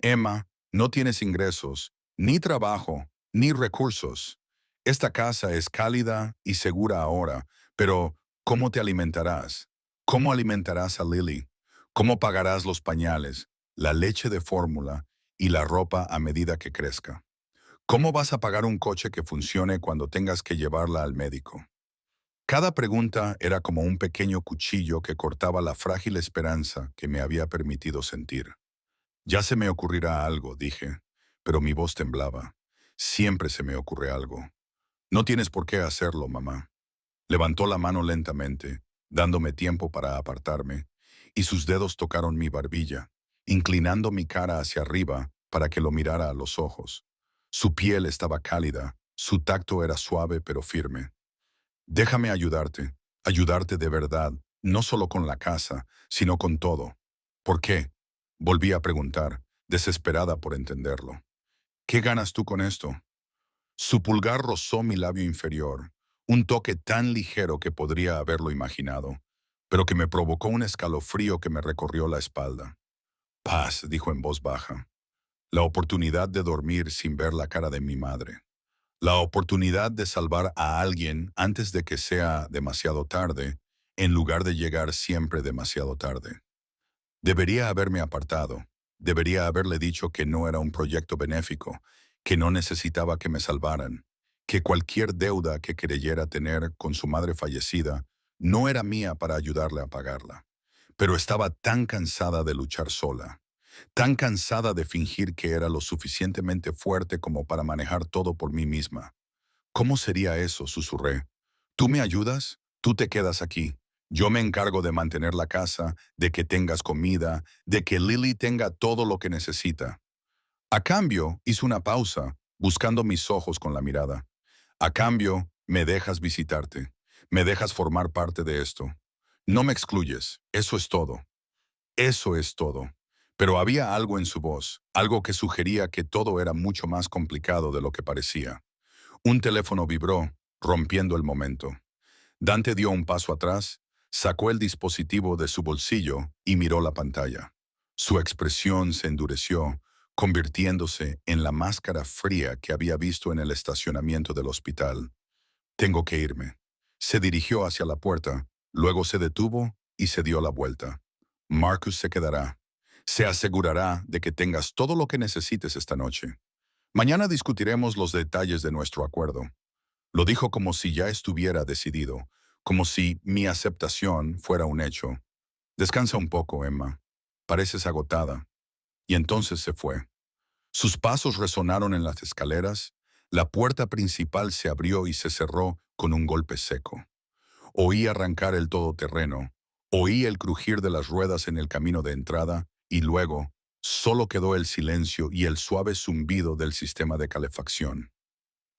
Emma, no tienes ingresos, ni trabajo, ni recursos. Esta casa es cálida y segura ahora, pero ¿cómo te alimentarás? ¿Cómo alimentarás a Lily? ¿Cómo pagarás los pañales, la leche de fórmula y la ropa a medida que crezca? ¿Cómo vas a pagar un coche que funcione cuando tengas que llevarla al médico? Cada pregunta era como un pequeño cuchillo que cortaba la frágil esperanza que me había permitido sentir. Ya se me ocurrirá algo, dije, pero mi voz temblaba. Siempre se me ocurre algo. No tienes por qué hacerlo, mamá. Levantó la mano lentamente, dándome tiempo para apartarme, y sus dedos tocaron mi barbilla, inclinando mi cara hacia arriba para que lo mirara a los ojos. Su piel estaba cálida, su tacto era suave pero firme. Déjame ayudarte, ayudarte de verdad, no solo con la casa, sino con todo. ¿Por qué? Volví a preguntar, desesperada por entenderlo. ¿Qué ganas tú con esto? Su pulgar rozó mi labio inferior, un toque tan ligero que podría haberlo imaginado, pero que me provocó un escalofrío que me recorrió la espalda. Paz, dijo en voz baja. La oportunidad de dormir sin ver la cara de mi madre. La oportunidad de salvar a alguien antes de que sea demasiado tarde, en lugar de llegar siempre demasiado tarde. Debería haberme apartado. Debería haberle dicho que no era un proyecto benéfico, que no necesitaba que me salvaran, que cualquier deuda que creyera tener con su madre fallecida no era mía para ayudarle a pagarla. Pero estaba tan cansada de luchar sola, tan cansada de fingir que era lo suficientemente fuerte como para manejar todo por mí misma. ¿Cómo sería eso?, susurré. ¿Tú me ayudas? Tú te quedas aquí. Yo me encargo de mantener la casa, de que tengas comida, de que Lily tenga todo lo que necesita. A cambio, hizo una pausa, buscando mis ojos con la mirada. A cambio, me dejas visitarte. Me dejas formar parte de esto. No me excluyes. Eso es todo. Eso es todo. Pero había algo en su voz, algo que sugería que todo era mucho más complicado de lo que parecía. Un teléfono vibró, rompiendo el momento. Dante dio un paso atrás, sacó el dispositivo de su bolsillo y miró la pantalla. Su expresión se endureció, convirtiéndose en la máscara fría que había visto en el estacionamiento del hospital. Tengo que irme. Se dirigió hacia la puerta, luego se detuvo y se dio la vuelta. Marcus se quedará. Se asegurará de que tengas todo lo que necesites esta noche. Mañana discutiremos los detalles de nuestro acuerdo. Lo dijo como si ya estuviera decidido, como si mi aceptación fuera un hecho. Descansa un poco, Emma. Pareces agotada. Y entonces se fue. Sus pasos resonaron en las escaleras, la puerta principal se abrió y se cerró con un golpe seco. Oí arrancar el todoterreno, oí el crujir de las ruedas en el camino de entrada y luego solo quedó el silencio y el suave zumbido del sistema de calefacción.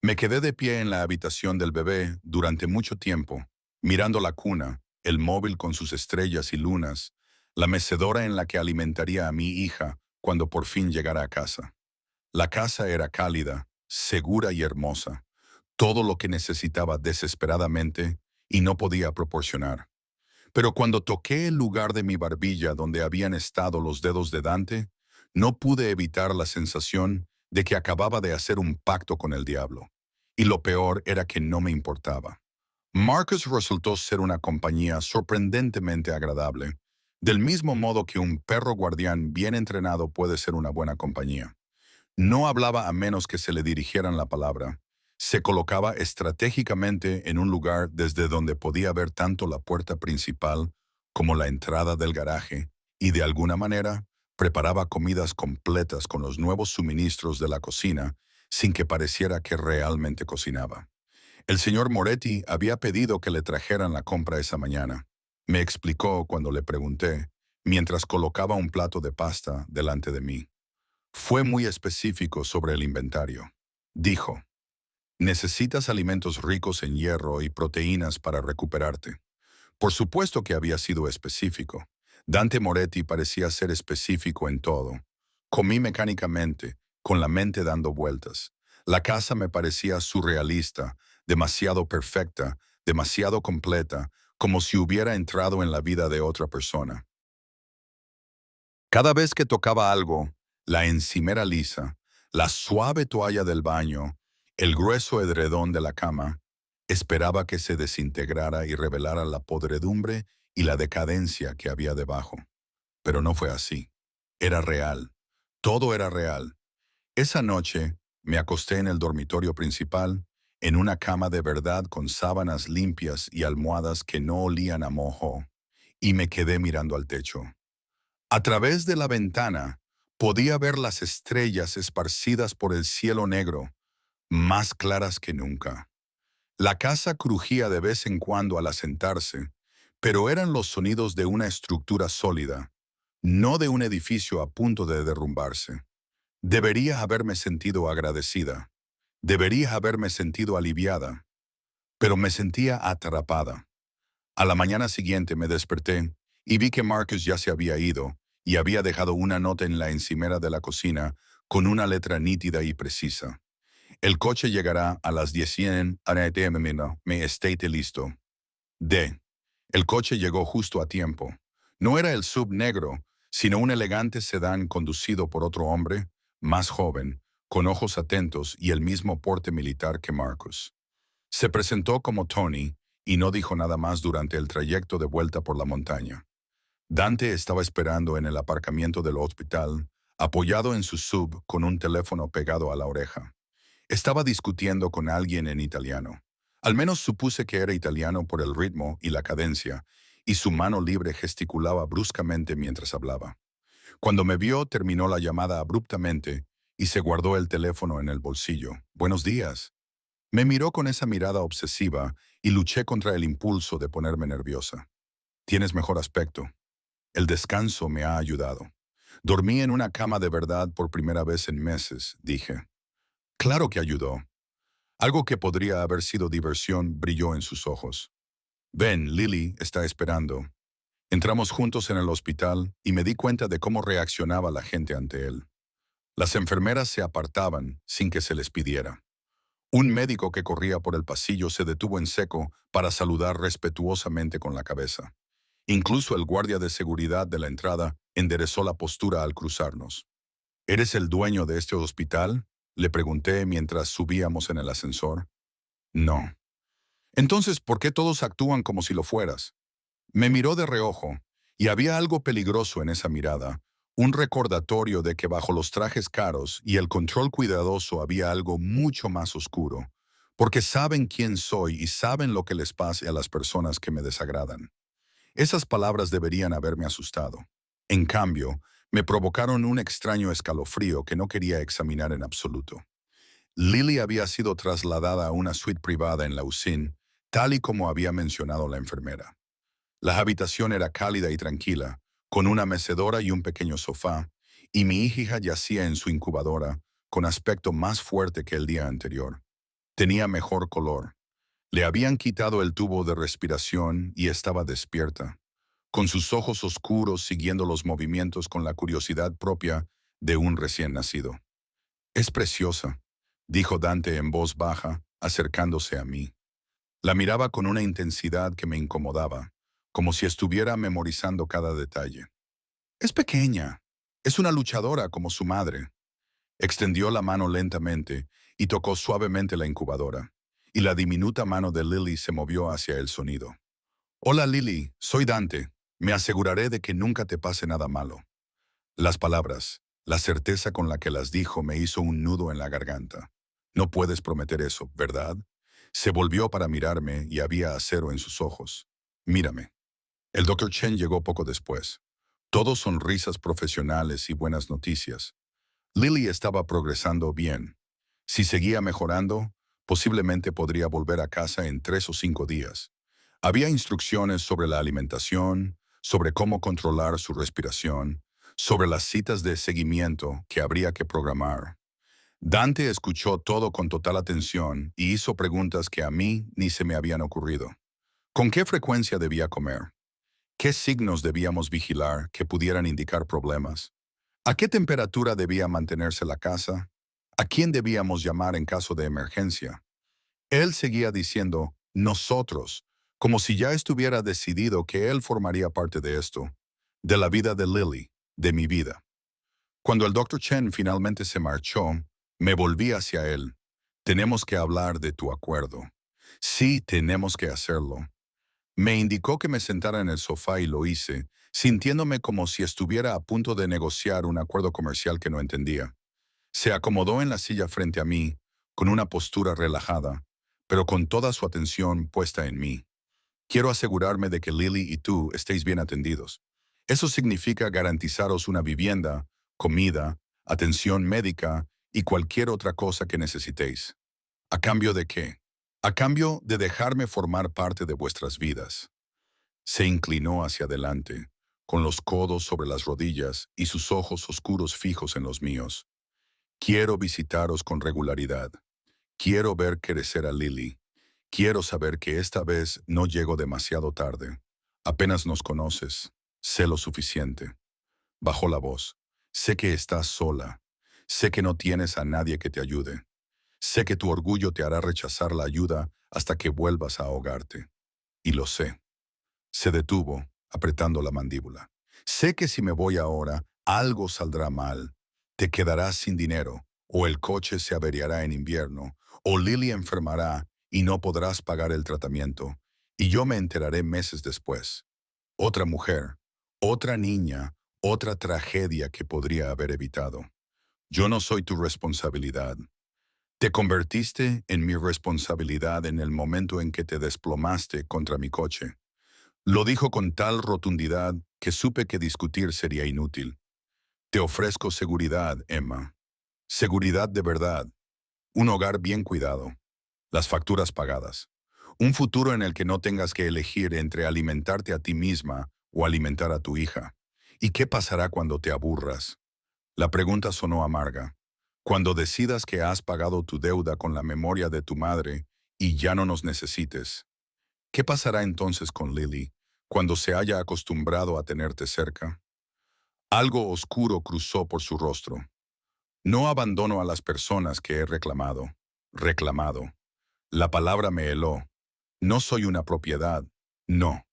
Me quedé de pie en la habitación del bebé durante mucho tiempo, mirando la cuna, el móvil con sus estrellas y lunas, la mecedora en la que alimentaría a mi hija cuando por fin llegara a casa. La casa era cálida, segura y hermosa, todo lo que necesitaba desesperadamente y no podía proporcionar. Pero cuando toqué el lugar de mi barbilla donde habían estado los dedos de Dante, no pude evitar la sensación de que acababa de hacer un pacto con el diablo. Y lo peor era que no me importaba. Marcus resultó ser una compañía sorprendentemente agradable, del mismo modo que un perro guardián bien entrenado puede ser una buena compañía. No hablaba a menos que se le dirigieran la palabra. Se colocaba estratégicamente en un lugar desde donde podía ver tanto la puerta principal como la entrada del garaje y de alguna manera preparaba comidas completas con los nuevos suministros de la cocina sin que pareciera que realmente cocinaba. El señor Moretti había pedido que le trajeran la compra esa mañana. Me explicó cuando le pregunté, mientras colocaba un plato de pasta delante de mí. Fue muy específico sobre el inventario. Dijo, necesitas alimentos ricos en hierro y proteínas para recuperarte. Por supuesto que había sido específico. Dante Moretti parecía ser específico en todo. Comí mecánicamente, con la mente dando vueltas. La casa me parecía surrealista, demasiado perfecta, demasiado completa, como si hubiera entrado en la vida de otra persona. Cada vez que tocaba algo, la encimera lisa, la suave toalla del baño, el grueso edredón de la cama, esperaba que se desintegrara y revelara la podredumbre y la decadencia que había debajo. Pero no fue así. Era real. Todo era real. Esa noche me acosté en el dormitorio principal, en una cama de verdad con sábanas limpias y almohadas que no olían a mojo, y me quedé mirando al techo. A través de la ventana podía ver las estrellas esparcidas por el cielo negro, más claras que nunca. La casa crujía de vez en cuando al asentarse, pero eran los sonidos de una estructura sólida, no de un edificio a punto de derrumbarse. Debería haberme sentido agradecida, debería haberme sentido aliviada, pero me sentía atrapada. A la mañana siguiente me desperté y vi que Marcus ya se había ido y había dejado una nota en la encimera de la cocina con una letra nítida y precisa. El coche llegará a las 10:00 a.m. Me estate listo. D. El coche llegó justo a tiempo. No era el sub negro, sino un elegante sedán conducido por otro hombre, más joven, con ojos atentos y el mismo porte militar que Marcus. Se presentó como Tony y no dijo nada más durante el trayecto de vuelta por la montaña. Dante estaba esperando en el aparcamiento del hospital, apoyado en su sub con un teléfono pegado a la oreja. Estaba discutiendo con alguien en italiano. Al menos supuse que era italiano por el ritmo y la cadencia, y su mano libre gesticulaba bruscamente mientras hablaba. Cuando me vio, terminó la llamada abruptamente y se guardó el teléfono en el bolsillo. Buenos días. Me miró con esa mirada obsesiva y luché contra el impulso de ponerme nerviosa. Tienes mejor aspecto. El descanso me ha ayudado. Dormí en una cama de verdad por primera vez en meses, dije. Claro que ayudó. Algo que podría haber sido diversión brilló en sus ojos. Ven, Lily está esperando. Entramos juntos en el hospital y me di cuenta de cómo reaccionaba la gente ante él. Las enfermeras se apartaban sin que se les pidiera. Un médico que corría por el pasillo se detuvo en seco para saludar respetuosamente con la cabeza. Incluso el guardia de seguridad de la entrada enderezó la postura al cruzarnos. ¿Eres el dueño de este hospital?, le pregunté mientras subíamos en el ascensor. No. Entonces, ¿por qué todos actúan como si lo fueras? Me miró de reojo, y había algo peligroso en esa mirada, un recordatorio de que bajo los trajes caros y el control cuidadoso había algo mucho más oscuro, porque saben quién soy y saben lo que les pase a las personas que me desagradan. Esas palabras deberían haberme asustado. En cambio, me provocaron un extraño escalofrío que no quería examinar en absoluto. Lily había sido trasladada a una suite privada en la UCIN, tal y como había mencionado la enfermera. La habitación era cálida y tranquila, con una mecedora y un pequeño sofá, y mi hija yacía en su incubadora, con aspecto más fuerte que el día anterior. Tenía mejor color. Le habían quitado el tubo de respiración y estaba despierta, con sus ojos oscuros siguiendo los movimientos con la curiosidad propia de un recién nacido. Es preciosa, dijo Dante en voz baja, acercándose a mí. La miraba con una intensidad que me incomodaba, como si estuviera memorizando cada detalle. Es pequeña. Es una luchadora como su madre. Extendió la mano lentamente y tocó suavemente la incubadora, y la diminuta mano de Lily se movió hacia el sonido. Hola Lily, soy Dante. Me aseguraré de que nunca te pase nada malo. Las palabras, la certeza con la que las dijo me hizo un nudo en la garganta. No puedes prometer eso, ¿verdad? Se volvió para mirarme y había acero en sus ojos. Mírame. El Dr. Chen llegó poco después. Todo sonrisas profesionales y buenas noticias. Lily estaba progresando bien. Si seguía mejorando, posiblemente podría volver a casa en 3 o 5 días. Había instrucciones sobre la alimentación, sobre cómo controlar su respiración, sobre las citas de seguimiento que habría que programar. Dante escuchó todo con total atención y hizo preguntas que a mí ni se me habían ocurrido. ¿Con qué frecuencia debía comer? ¿Qué signos debíamos vigilar que pudieran indicar problemas? ¿A qué temperatura debía mantenerse la casa? ¿A quién debíamos llamar en caso de emergencia? Él seguía diciendo, nosotros, como si ya estuviera decidido que él formaría parte de esto, de la vida de Lily, de mi vida. Cuando el Dr. Chen finalmente se marchó, me volví hacia él. Tenemos que hablar de tu acuerdo. Sí, tenemos que hacerlo. Me indicó que me sentara en el sofá y lo hice, sintiéndome como si estuviera a punto de negociar un acuerdo comercial que no entendía. Se acomodó en la silla frente a mí, con una postura relajada, pero con toda su atención puesta en mí. Quiero asegurarme de que Lily y tú estéis bien atendidos. Eso significa garantizaros una vivienda, comida, atención médica y cualquier otra cosa que necesitéis. ¿A cambio de qué? A cambio de dejarme formar parte de vuestras vidas. Se inclinó hacia adelante, con los codos sobre las rodillas y sus ojos oscuros fijos en los míos. Quiero visitaros con regularidad. Quiero ver crecer a Lily. Quiero saber que esta vez no llego demasiado tarde. Apenas nos conoces. Sé lo suficiente. Bajó la voz. Sé que estás sola. Sé que no tienes a nadie que te ayude. Sé que tu orgullo te hará rechazar la ayuda hasta que vuelvas a ahogarte. Y lo sé. Se detuvo, apretando la mandíbula. Sé que si me voy ahora, algo saldrá mal. Te quedarás sin dinero, o el coche se averiará en invierno, o Lily enfermará y no podrás pagar el tratamiento. Y yo me enteraré meses después. Otra mujer, otra niña, otra tragedia que podría haber evitado. Yo no soy tu responsabilidad. Te convertiste en mi responsabilidad en el momento en que te desplomaste contra mi coche. Lo dijo con tal rotundidad que supe que discutir sería inútil. Te ofrezco seguridad, Emma. Seguridad de verdad. Un hogar bien cuidado. Las facturas pagadas. Un futuro en el que no tengas que elegir entre alimentarte a ti misma o alimentar a tu hija. ¿Y qué pasará cuando te aburras? La pregunta sonó amarga. Cuando decidas que has pagado tu deuda con la memoria de tu madre y ya no nos necesites. ¿Qué pasará entonces con Lily cuando se haya acostumbrado a tenerte cerca? Algo oscuro cruzó por su rostro. No abandono a las personas que he reclamado. Reclamado. La palabra me heló. No soy una propiedad. No.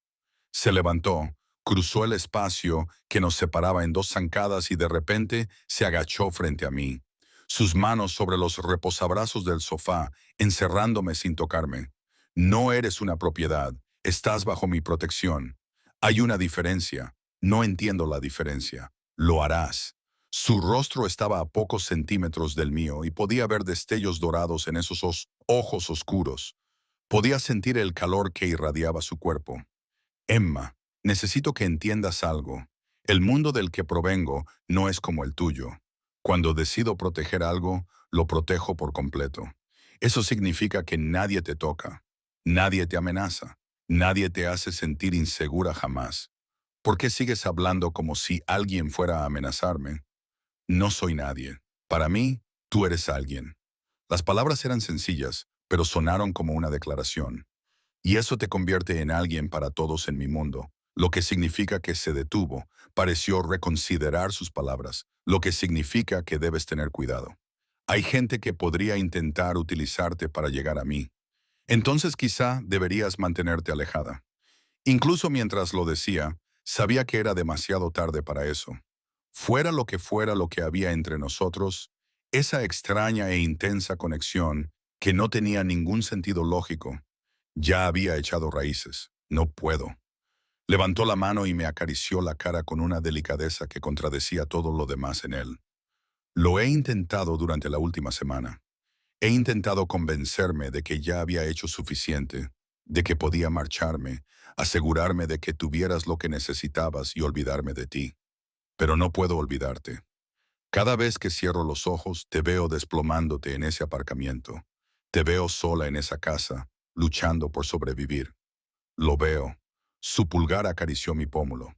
Se levantó, cruzó el espacio que nos separaba en 2 zancadas y de repente se agachó frente a mí. Sus manos sobre los reposabrazos del sofá, encerrándome sin tocarme. No eres una propiedad, estás bajo mi protección. Hay una diferencia. No entiendo la diferencia. Lo harás. Su rostro estaba a pocos centímetros del mío y podía ver destellos dorados en esos ojos oscuros. Podía sentir el calor que irradiaba su cuerpo. Emma, necesito que entiendas algo. El mundo del que provengo no es como el tuyo. Cuando decido proteger algo, lo protejo por completo. Eso significa que nadie te toca, nadie te amenaza, nadie te hace sentir insegura jamás. ¿Por qué sigues hablando como si alguien fuera a amenazarme? No soy nadie. Para mí, tú eres alguien. Las palabras eran sencillas, pero sonaron como una declaración. Y eso te convierte en alguien para todos en mi mundo, lo que significa que se detuvo, pareció reconsiderar sus palabras, lo que significa que debes tener cuidado. Hay gente que podría intentar utilizarte para llegar a mí. Entonces quizá deberías mantenerte alejada. Incluso mientras lo decía, sabía que era demasiado tarde para eso. Fuera lo que había entre nosotros, esa extraña e intensa conexión que no tenía ningún sentido lógico, ya había echado raíces. No puedo. Levantó la mano y me acarició la cara con una delicadeza que contradecía todo lo demás en él. Lo he intentado durante la última semana. He intentado convencerme de que ya había hecho suficiente, de que podía marcharme, asegurarme de que tuvieras lo que necesitabas y olvidarme de ti. Pero no puedo olvidarte. Cada vez que cierro los ojos, te veo desplomándote en ese aparcamiento. Te veo sola en esa casa, luchando por sobrevivir. Lo veo. Su pulgar acarició mi pómulo.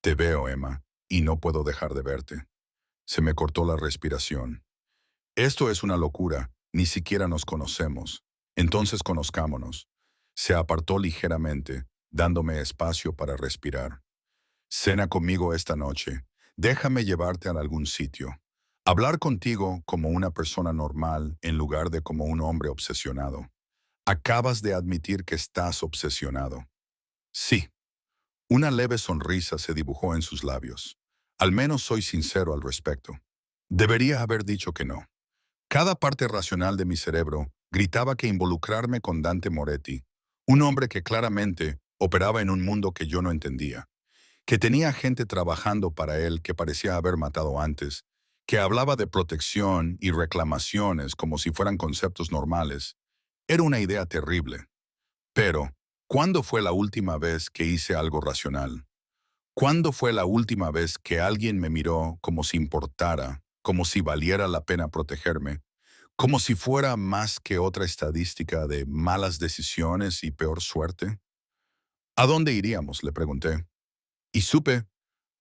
Te veo, Emma, y no puedo dejar de verte. Se me cortó la respiración. Esto es una locura, ni siquiera nos conocemos. Entonces conozcámonos. Se apartó ligeramente, dándome espacio para respirar. Cena conmigo esta noche. Déjame llevarte a algún sitio. Hablar contigo como una persona normal en lugar de como un hombre obsesionado. Acabas de admitir que estás obsesionado. Sí. Una leve sonrisa se dibujó en sus labios. Al menos soy sincero al respecto. Debería haber dicho que no. Cada parte racional de mi cerebro gritaba que involucrarme con Dante Moretti, un hombre que claramente operaba en un mundo que yo no entendía, que tenía gente trabajando para él que parecía haber matado antes, que hablaba de protección y reclamaciones como si fueran conceptos normales, era una idea terrible. Pero, ¿cuándo fue la última vez que hice algo racional? ¿Cuándo fue la última vez que alguien me miró como si importara, como si valiera la pena protegerme, como si fuera más que otra estadística de malas decisiones y peor suerte? ¿A dónde iríamos?, le pregunté. Y supe,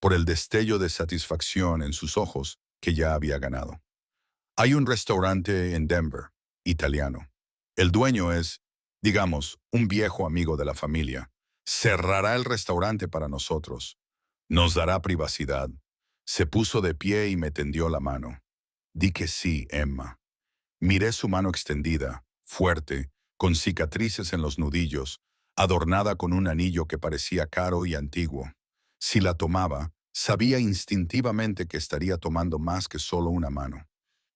por el destello de satisfacción en sus ojos, que ya había ganado. Hay un restaurante en Denver, italiano. El dueño es, digamos, un viejo amigo de la familia. Cerrará el restaurante para nosotros. Nos dará privacidad. Se puso de pie y me tendió la mano. Di que sí, Emma. Miré su mano extendida, fuerte, con cicatrices en los nudillos, adornada con un anillo que parecía caro y antiguo. Si la tomaba, sabía instintivamente que estaría tomando más que solo una mano.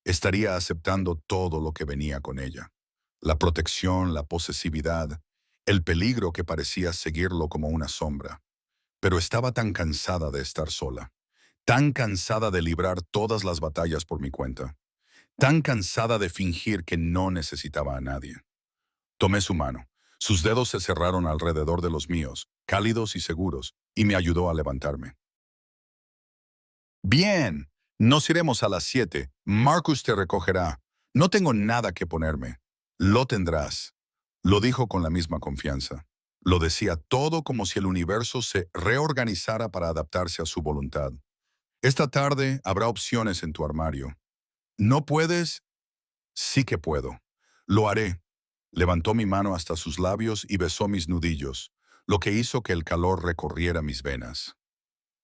Estaría aceptando todo lo que venía con ella. La protección, la posesividad, el peligro que parecía seguirlo como una sombra. Pero estaba tan cansada de estar sola, tan cansada de librar todas las batallas por mi cuenta, tan cansada de fingir que no necesitaba a nadie. Tomé su mano. Sus dedos se cerraron alrededor de los míos, cálidos y seguros, y me ayudó a levantarme. Bien, nos iremos a las 7. Marcus te recogerá. No tengo nada que ponerme. Lo tendrás. Lo dijo con la misma confianza. Lo decía todo como si el universo se reorganizara para adaptarse a su voluntad. Esta tarde habrá opciones en tu armario. ¿No puedes? Sí que puedo. Lo haré. Levantó mi mano hasta sus labios y besó mis nudillos, lo que hizo que el calor recorriera mis venas.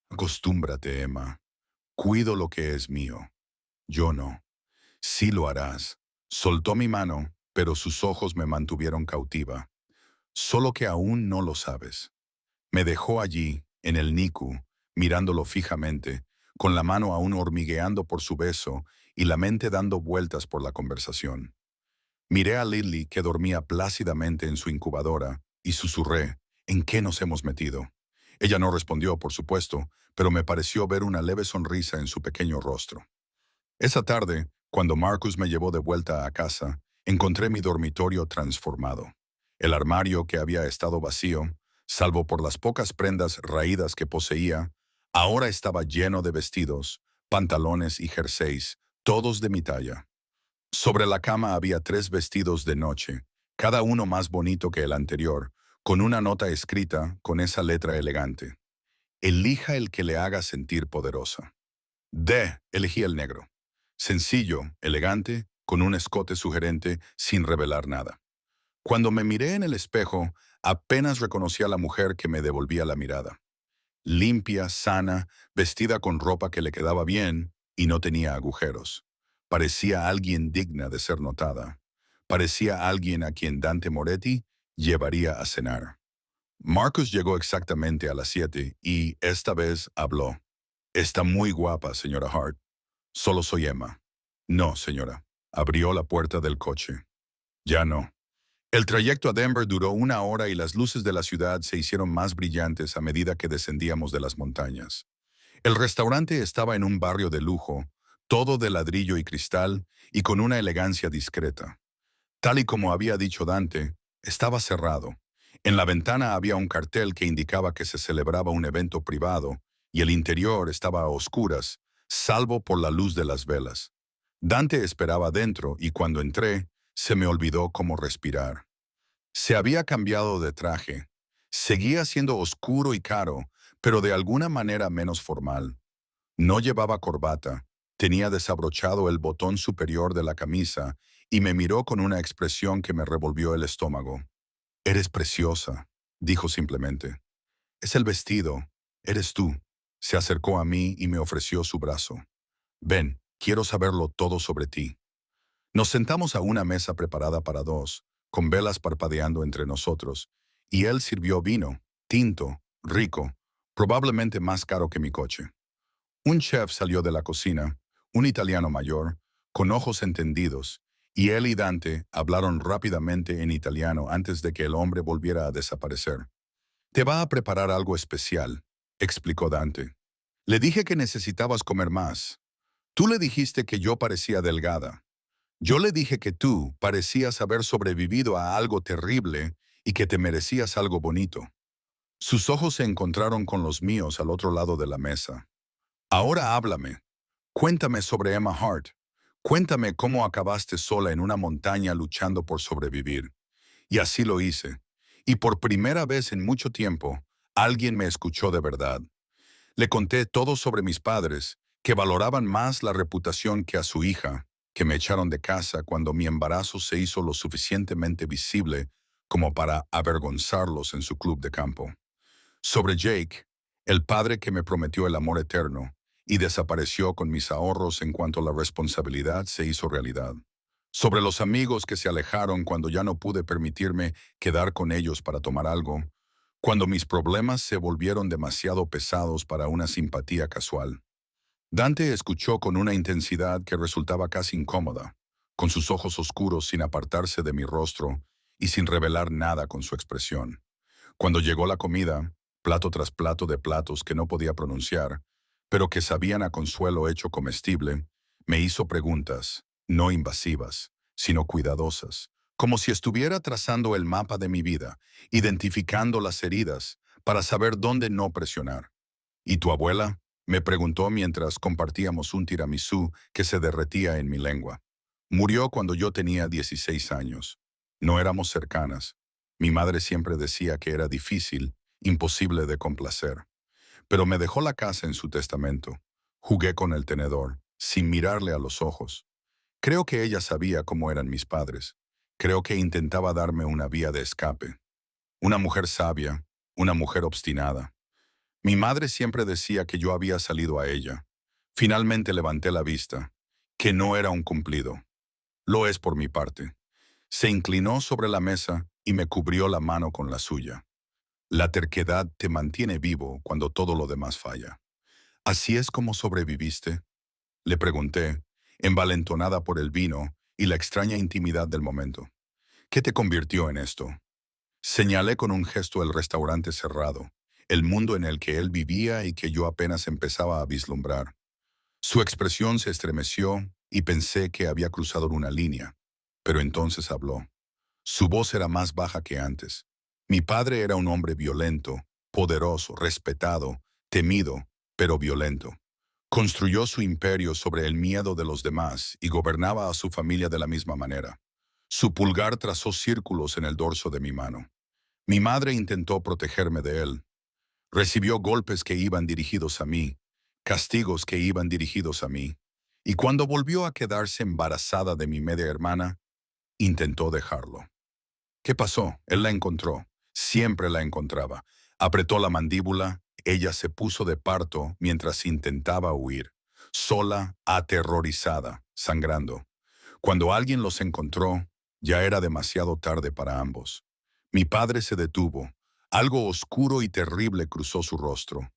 Acostúmbrate, Emma. Cuido lo que es mío. Yo no. Sí lo harás. Soltó mi mano, pero sus ojos me mantuvieron cautiva. Solo que aún no lo sabes. Me dejó allí, en el NICU, mirándolo fijamente, con la mano aún hormigueando por su beso y la mente dando vueltas por la conversación. Miré a Lily, que dormía plácidamente en su incubadora, y susurré, ¿en qué nos hemos metido? Ella no respondió, por supuesto, pero me pareció ver una leve sonrisa en su pequeño rostro. Esa tarde, cuando Marcus me llevó de vuelta a casa, encontré mi dormitorio transformado. El armario, que había estado vacío, salvo por las pocas prendas raídas que poseía, ahora estaba lleno de vestidos, pantalones y jerseys, todos de mi talla. Sobre la cama había 3 vestidos de noche, cada uno más bonito que el anterior, con una nota escrita con esa letra elegante. Elija el que le haga sentir poderosa. Elegí el negro. Sencillo, elegante, con un escote sugerente, sin revelar nada. Cuando me miré en el espejo, apenas reconocí a la mujer que me devolvía la mirada. Limpia, sana, vestida con ropa que le quedaba bien y no tenía agujeros. Parecía alguien digna de ser notada. Parecía alguien a quien Dante Moretti llevaría a cenar. Marcus llegó exactamente a las 7 y, esta vez, habló. Está muy guapa, señora Hart. Solo soy Emma. No, señora. Abrió la puerta del coche. Ya no. El trayecto a Denver duró 1 hora y las luces de la ciudad se hicieron más brillantes a medida que descendíamos de las montañas. El restaurante estaba en un barrio de lujo, todo de ladrillo y cristal y con una elegancia discreta. Tal y como había dicho Dante, estaba cerrado. En la ventana había un cartel que indicaba que se celebraba un evento privado y el interior estaba a oscuras, salvo por la luz de las velas. Dante esperaba dentro y cuando entré, se me olvidó cómo respirar. Se había cambiado de traje. Seguía siendo oscuro y caro, pero de alguna manera menos formal. No llevaba corbata, tenía desabrochado el botón superior de la camisa y me miró con una expresión que me revolvió el estómago. «Eres preciosa», dijo simplemente. «Es el vestido, eres tú». Se acercó a mí y me ofreció su brazo. «Ven, quiero saberlo todo sobre ti». Nos sentamos a una mesa preparada para dos, con velas parpadeando entre nosotros, y él sirvió vino, tinto, rico, probablemente más caro que mi coche. Un chef salió de la cocina, un italiano mayor, con ojos entendidos, y él y Dante hablaron rápidamente en italiano antes de que el hombre volviera a desaparecer. «Te va a preparar algo especial», explicó Dante. «Le dije que necesitabas comer más. Tú le dijiste que yo parecía delgada. Yo le dije que tú parecías haber sobrevivido a algo terrible y que te merecías algo bonito». Sus ojos se encontraron con los míos al otro lado de la mesa. «Ahora háblame. Cuéntame sobre Emma Hart. Cuéntame cómo acabaste sola en una montaña luchando por sobrevivir». Y así lo hice. Y por primera vez en mucho tiempo, alguien me escuchó de verdad. Le conté todo sobre mis padres, que valoraban más la reputación que a su hija, que me echaron de casa cuando mi embarazo se hizo lo suficientemente visible como para avergonzarlos en su club de campo. Sobre Jake, el padre que me prometió el amor eterno y desapareció con mis ahorros en cuanto la responsabilidad se hizo realidad. Sobre los amigos que se alejaron cuando ya no pude permitirme quedar con ellos para tomar algo, cuando mis problemas se volvieron demasiado pesados para una simpatía casual. Dante escuchó con una intensidad que resultaba casi incómoda, con sus ojos oscuros sin apartarse de mi rostro y sin revelar nada con su expresión. Cuando llegó la comida, plato tras plato de platos que no podía pronunciar, pero que sabían a consuelo hecho comestible, me hizo preguntas, no invasivas, sino cuidadosas, como si estuviera trazando el mapa de mi vida, identificando las heridas, para saber dónde no presionar. «¿Y tu abuela?», me preguntó mientras compartíamos un tiramisú que se derretía en mi lengua. «Murió cuando yo tenía 16 años. No éramos cercanas. Mi madre siempre decía que era difícil, imposible de complacer. Pero me dejó la casa en su testamento. Jugué con el tenedor, sin mirarle a los ojos. Creo que ella sabía cómo eran mis padres. Creo que intentaba darme una vía de escape. Una mujer sabia, una mujer obstinada. Mi madre siempre decía que yo había salido a ella. Finalmente levanté la vista, que no era un cumplido. Lo es por mi parte. Se inclinó sobre la mesa y me cubrió la mano con la suya. «La terquedad te mantiene vivo cuando todo lo demás falla». «¿Así es como sobreviviste?», le pregunté, envalentonada por el vino y la extraña intimidad del momento. «¿Qué te convirtió en esto?». Señalé con un gesto el restaurante cerrado, el mundo en el que él vivía y que yo apenas empezaba a vislumbrar. Su expresión se estremeció y pensé que había cruzado una línea, pero entonces habló. Su voz era más baja que antes. Mi padre era un hombre violento, poderoso, respetado, temido, pero violento. Construyó su imperio sobre el miedo de los demás y gobernaba a su familia de la misma manera. Su pulgar trazó círculos en el dorso de mi mano. Mi madre intentó protegerme de él. Recibió golpes que iban dirigidos a mí, castigos que iban dirigidos a mí. Y cuando volvió a quedarse embarazada de mi media hermana, intentó dejarlo. ¿Qué pasó? Él la encontró. Siempre la encontraba. Apretó la mandíbula. Ella se puso de parto mientras intentaba huir. sola, aterrorizada, sangrando. Cuando alguien los encontró, ya era demasiado tarde para ambos. Mi padre se detuvo. Algo oscuro y terrible cruzó su rostro.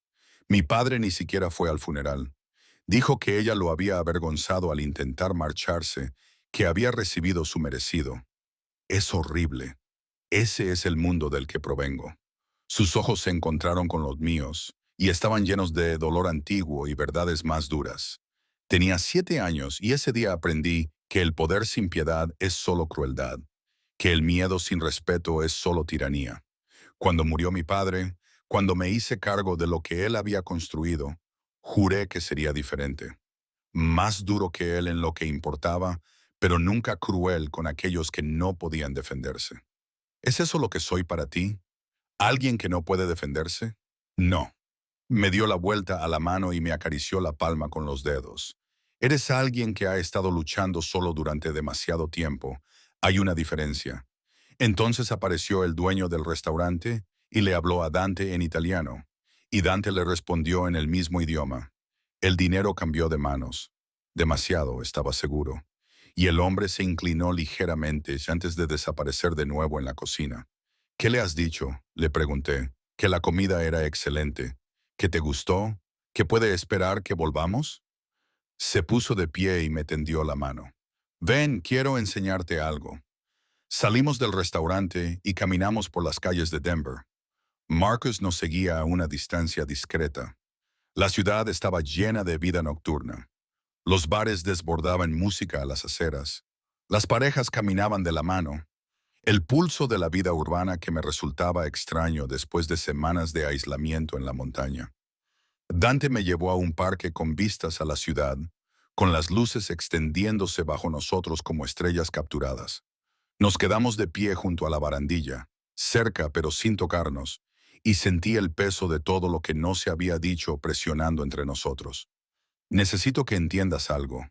Mi padre ni siquiera fue al funeral. Dijo que ella lo había avergonzado al intentar marcharse, que había recibido su merecido. Es horrible. Ese es el mundo del que provengo. Sus ojos se encontraron con los míos y estaban llenos de dolor antiguo y verdades más duras. Tenía 7 años y ese día aprendí que el poder sin piedad es solo crueldad, que el miedo sin respeto es solo tiranía. Cuando murió mi padre, cuando me hice cargo de lo que él había construido, juré que sería diferente. Más duro que él en lo que importaba, pero nunca cruel con aquellos que no podían defenderse. ¿Es eso lo que soy para ti? ¿Alguien que no puede defenderse? No. Me dio la vuelta a la mano y me acarició la palma con los dedos. Eres alguien que ha estado luchando solo durante demasiado tiempo. Hay una diferencia. Entonces apareció el dueño del restaurante y le habló a Dante en italiano, y Dante le respondió en el mismo idioma. El dinero cambió de manos. Demasiado, estaba seguro. Y el hombre se inclinó ligeramente antes de desaparecer de nuevo en la cocina. ¿Qué le has dicho?, le pregunté. Que la comida era excelente. ¿Que te gustó? ¿Que puede esperar que volvamos? Se puso de pie y me tendió la mano. Ven, quiero enseñarte algo. Salimos del restaurante y caminamos por las calles de Denver. Marcus nos seguía a una distancia discreta. La ciudad estaba llena de vida nocturna. Los bares desbordaban música a las aceras. Las parejas caminaban de la mano. El pulso de la vida urbana que me resultaba extraño después de semanas de aislamiento en la montaña. Dante me llevó a un parque con vistas a la ciudad, con las luces extendiéndose bajo nosotros como estrellas capturadas. Nos quedamos de pie junto a la barandilla, cerca pero sin tocarnos, y sentí el peso de todo lo que no se había dicho presionando entre nosotros. Necesito que entiendas algo,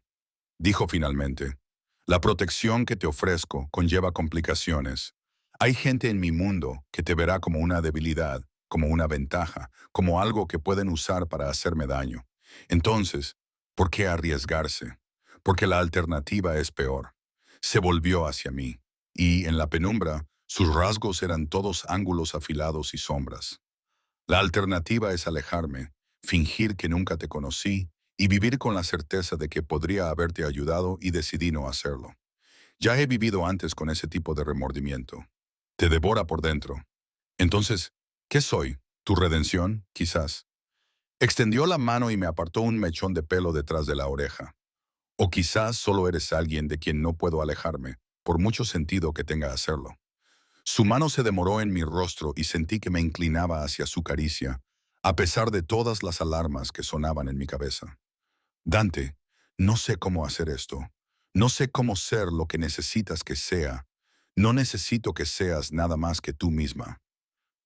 dijo finalmente. La protección que te ofrezco conlleva complicaciones. Hay gente en mi mundo que te verá como una debilidad, como una ventaja, como algo que pueden usar para hacerme daño. Entonces, ¿por qué arriesgarse? Porque la alternativa es peor. Se volvió hacia mí, y en la penumbra, sus rasgos eran todos ángulos afilados y sombras. La alternativa es alejarme, fingir que nunca te conocí y vivir con la certeza de que podría haberte ayudado y decidí no hacerlo. Ya he vivido antes con ese tipo de remordimiento. Te devora por dentro. Entonces, ¿qué soy? ¿Tu redención? Quizás. Extendió la mano y me apartó un mechón de pelo detrás de la oreja. O quizás solo eres alguien de quien no puedo alejarme, por mucho sentido que tenga hacerlo. Su mano se demoró en mi rostro y sentí que me inclinaba hacia su caricia, a pesar de todas las alarmas que sonaban en mi cabeza. Dante, no sé cómo hacer esto. No sé cómo ser lo que necesitas que sea. No necesito que seas nada más que tú misma.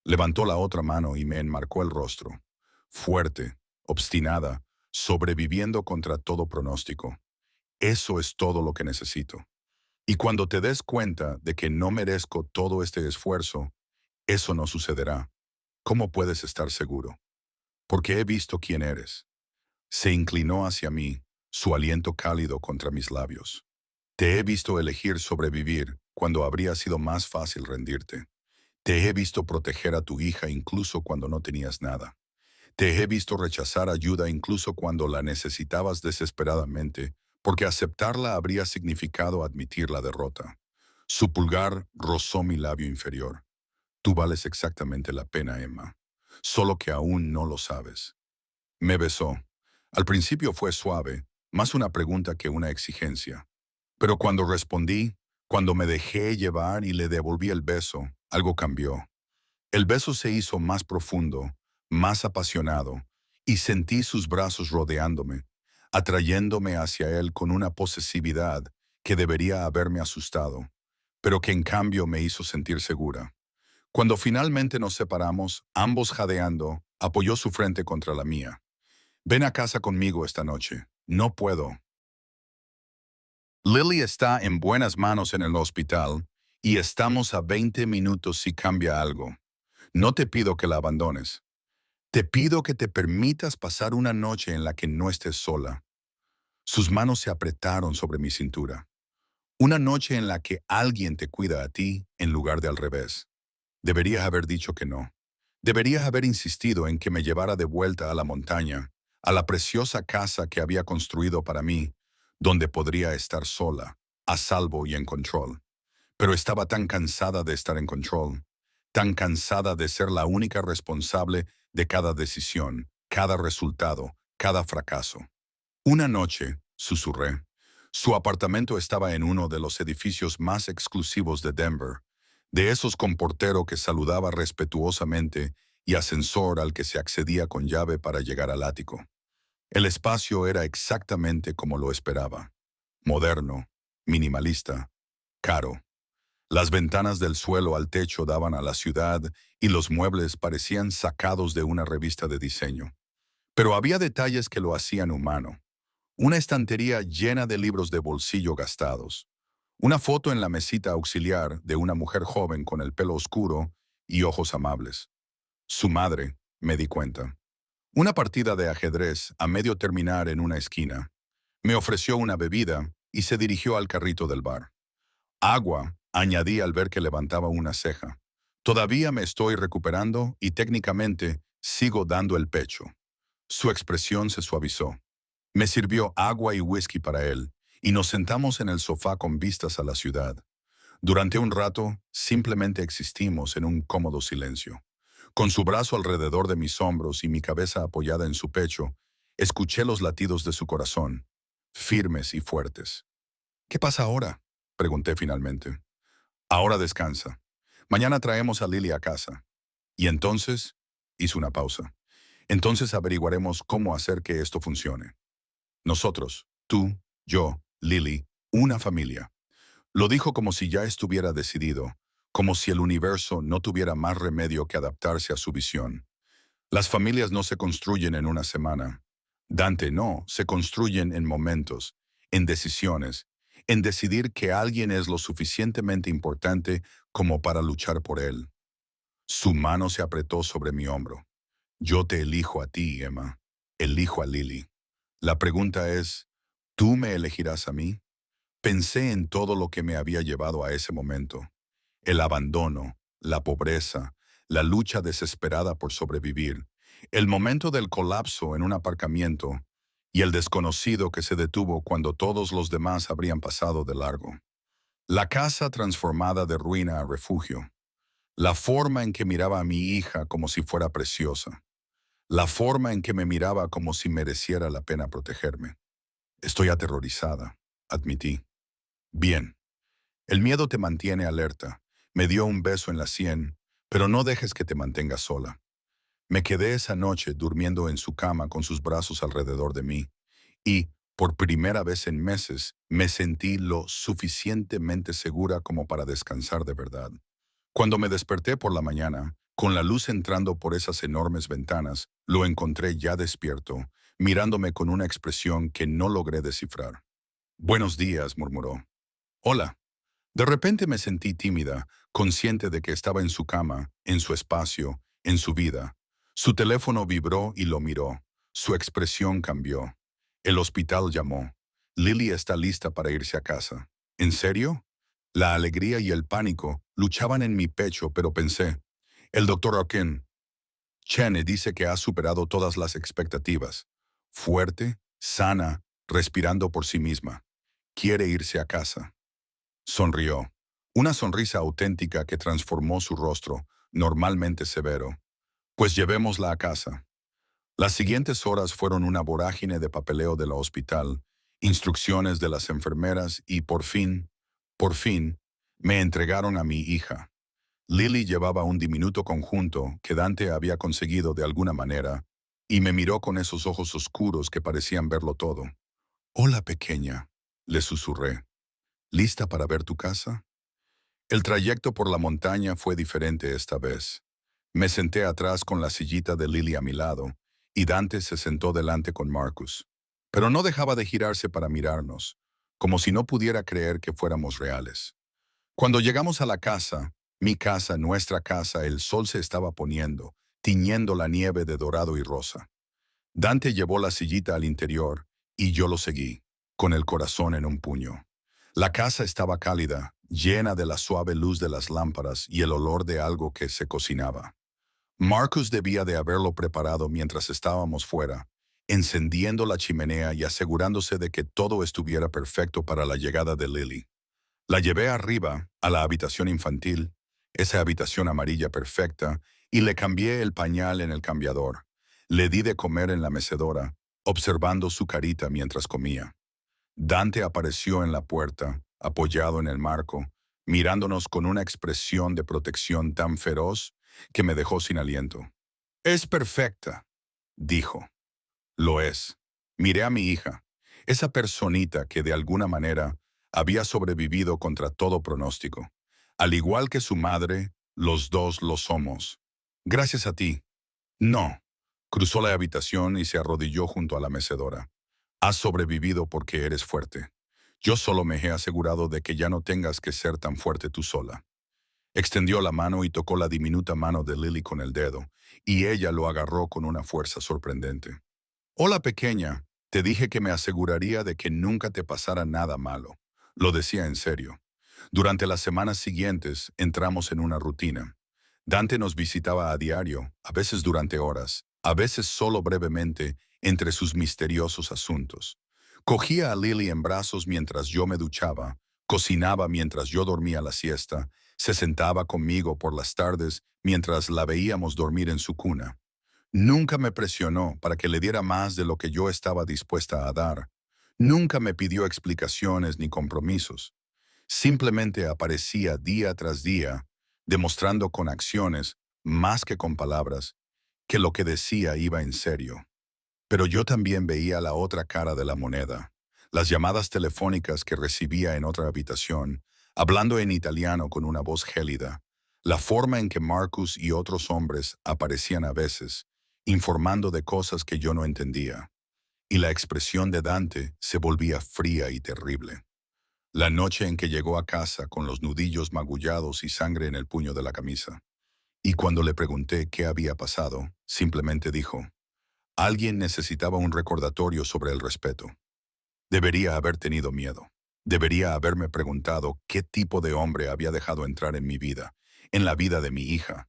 Levantó la otra mano y me enmarcó el rostro. Fuerte, obstinada, sobreviviendo contra todo pronóstico. Eso es todo lo que necesito. Y cuando te des cuenta de que no merezco todo este esfuerzo, eso no sucederá. ¿Cómo puedes estar seguro? Porque he visto quién eres. Se inclinó hacia mí, su aliento cálido contra mis labios. Te he visto elegir sobrevivir cuando habría sido más fácil rendirte. Te he visto proteger a tu hija incluso cuando no tenías nada. Te he visto rechazar ayuda incluso cuando la necesitabas desesperadamente, porque aceptarla habría significado admitir la derrota. Su pulgar rozó mi labio inferior. Tú vales exactamente la pena, Emma. Solo que aún no lo sabes. Me besó. Al principio fue suave, más una pregunta que una exigencia. Pero cuando respondí, cuando me dejé llevar y le devolví el beso, algo cambió. El beso se hizo más profundo, más apasionado, y sentí sus brazos rodeándome, atrayéndome hacia él con una posesividad que debería haberme asustado, pero que en cambio me hizo sentir segura. Cuando finalmente nos separamos, ambos jadeando, apoyó su frente contra la mía. Ven a casa conmigo esta noche. No puedo. Lily está en buenas manos en el hospital y estamos a 20 minutos si cambia algo. No te pido que la abandones. Te pido que te permitas pasar una noche en la que no estés sola. Sus manos se apretaron sobre mi cintura. Una noche en la que alguien te cuida a ti en lugar de al revés. Deberías haber dicho que no. Deberías haber insistido en que me llevara de vuelta a la montaña, a la preciosa casa que había construido para mí, donde podría estar sola, a salvo y en control. Pero estaba tan cansada de estar en control, tan cansada de ser la única responsable de cada decisión, cada resultado, cada fracaso. Una noche, susurré, su apartamento estaba en uno de los edificios más exclusivos de Denver, de esos con portero que saludaba respetuosamente y ascensor al que se accedía con llave para llegar al ático. El espacio era exactamente como lo esperaba, moderno, minimalista, caro. Las ventanas del suelo al techo daban a la ciudad y los muebles parecían sacados de una revista de diseño. Pero había detalles que lo hacían humano. Una estantería llena de libros de bolsillo gastados. Una foto en la mesita auxiliar de una mujer joven con el pelo oscuro y ojos amables. Su madre, me di cuenta. Una partida de ajedrez a medio terminar en una esquina. Me ofreció una bebida y se dirigió al carrito del bar. Agua, añadí al ver que levantaba una ceja. Todavía me estoy recuperando y técnicamente sigo dando el pecho. Su expresión se suavizó. Me sirvió agua y whisky para él, y nos sentamos en el sofá con vistas a la ciudad. Durante un rato, simplemente existimos en un cómodo silencio. Con su brazo alrededor de mis hombros y mi cabeza apoyada en su pecho, escuché los latidos de su corazón, firmes y fuertes. ¿Qué pasa ahora?, pregunté finalmente. Ahora descansa. Mañana traemos a Lily a casa. Y entonces, hizo una pausa. Entonces averiguaremos cómo hacer que esto funcione. Nosotros, tú, yo, Lily, una familia. Lo dijo como si ya estuviera decidido, como si el universo no tuviera más remedio que adaptarse a su visión. Las familias no se construyen en una semana. Dante, no, se construyen en momentos, en decisiones, en decidir que alguien es lo suficientemente importante como para luchar por él. Su mano se apretó sobre mi hombro. Yo te elijo a ti, Emma. Elijo a Lily. La pregunta es, ¿tú me elegirás a mí? Pensé en todo lo que me había llevado a ese momento. El abandono, la pobreza, la lucha desesperada por sobrevivir, el momento del colapso en un aparcamiento y el desconocido que se detuvo cuando todos los demás habrían pasado de largo. La casa transformada de ruina a refugio. La forma en que miraba a mi hija como si fuera preciosa. La forma en que me miraba como si mereciera la pena protegerme. Estoy aterrorizada, admití. Bien. El miedo te mantiene alerta. Me dio un beso en la sien, pero no dejes que te mantenga sola. Me quedé esa noche durmiendo en su cama con sus brazos alrededor de mí y, por primera vez en meses, me sentí lo suficientemente segura como para descansar de verdad. Cuando me desperté por la mañana, con la luz entrando por esas enormes ventanas, lo encontré ya despierto, mirándome con una expresión que no logré descifrar. «Buenos días», murmuró. «Hola». De repente me sentí tímida, consciente de que estaba en su cama, en su espacio, en su vida. Su teléfono vibró y lo miró. Su expresión cambió. El hospital llamó. Lily está lista para irse a casa. ¿En serio? La alegría y el pánico luchaban en mi pecho, pero pensé, el doctor Arkin, Chene dice que ha superado todas las expectativas. Fuerte, sana, respirando por sí misma. Quiere irse a casa. Sonrió. Una sonrisa auténtica que transformó su rostro, normalmente severo. Pues llevémosla a casa. Las siguientes horas fueron una vorágine de papeleo del hospital, instrucciones de las enfermeras y por fin, me entregaron a mi hija. Lily llevaba un diminuto conjunto que Dante había conseguido de alguna manera y me miró con esos ojos oscuros que parecían verlo todo. «Hola, pequeña», le susurré. «¿Lista para ver tu casa?» El trayecto por la montaña fue diferente esta vez. Me senté atrás con la sillita de Lily a mi lado, y Dante se sentó delante con Marcus. Pero no dejaba de girarse para mirarnos, como si no pudiera creer que fuéramos reales. Cuando llegamos a la casa, mi casa, nuestra casa, el sol se estaba poniendo, tiñendo la nieve de dorado y rosa. Dante llevó la sillita al interior, y yo lo seguí. con el corazón en un puño. La casa estaba cálida, llena de la suave luz de las lámparas y el olor de algo que se cocinaba. Marcus debía de haberlo preparado mientras estábamos fuera, encendiendo la chimenea y asegurándose de que todo estuviera perfecto para la llegada de Lily. La llevé arriba, a la habitación infantil, esa habitación amarilla perfecta, y le cambié el pañal en el cambiador. Le di de comer en la mecedora, observando su carita mientras comía. Dante apareció en la puerta, apoyado en el marco, mirándonos con una expresión de protección tan feroz que me dejó sin aliento. «Es perfecta», dijo. «Lo es. Miré a mi hija, esa personita que de alguna manera había sobrevivido contra todo pronóstico. Al igual que su madre, los dos lo somos. Gracias a ti». «No». Cruzó la habitación y se arrodilló junto a la mecedora. «Has sobrevivido porque eres fuerte. Yo solo me he asegurado de que ya no tengas que ser tan fuerte tú sola». Extendió la mano y tocó la diminuta mano de Lily con el dedo, y ella lo agarró con una fuerza sorprendente. «Hola, pequeña, te dije que me aseguraría de que nunca te pasara nada malo». Lo decía en serio. Durante las semanas siguientes entramos en una rutina. Dante nos visitaba a diario, a veces durante horas, a veces solo brevemente, entre sus misteriosos asuntos. Cogía a Lily en brazos mientras yo me duchaba, cocinaba mientras yo dormía la siesta, se sentaba conmigo por las tardes mientras la veíamos dormir en su cuna. Nunca me presionó para que le diera más de lo que yo estaba dispuesta a dar. Nunca me pidió explicaciones ni compromisos. Simplemente aparecía día tras día, demostrando con acciones, más que con palabras, que lo que decía iba en serio. Pero yo también veía la otra cara de la moneda, las llamadas telefónicas que recibía en otra habitación, hablando en italiano con una voz gélida, la forma en que Marcus y otros hombres aparecían a veces, informando de cosas que yo no entendía, y la expresión de Dante se volvía fría y terrible. La noche en que llegó a casa con los nudillos magullados y sangre en el puño de la camisa. Y cuando le pregunté qué había pasado, simplemente dijo: «Alguien necesitaba un recordatorio sobre el respeto. Debería haber tenido miedo. Debería haberme preguntado qué tipo de hombre había dejado entrar en mi vida, en la vida de mi hija.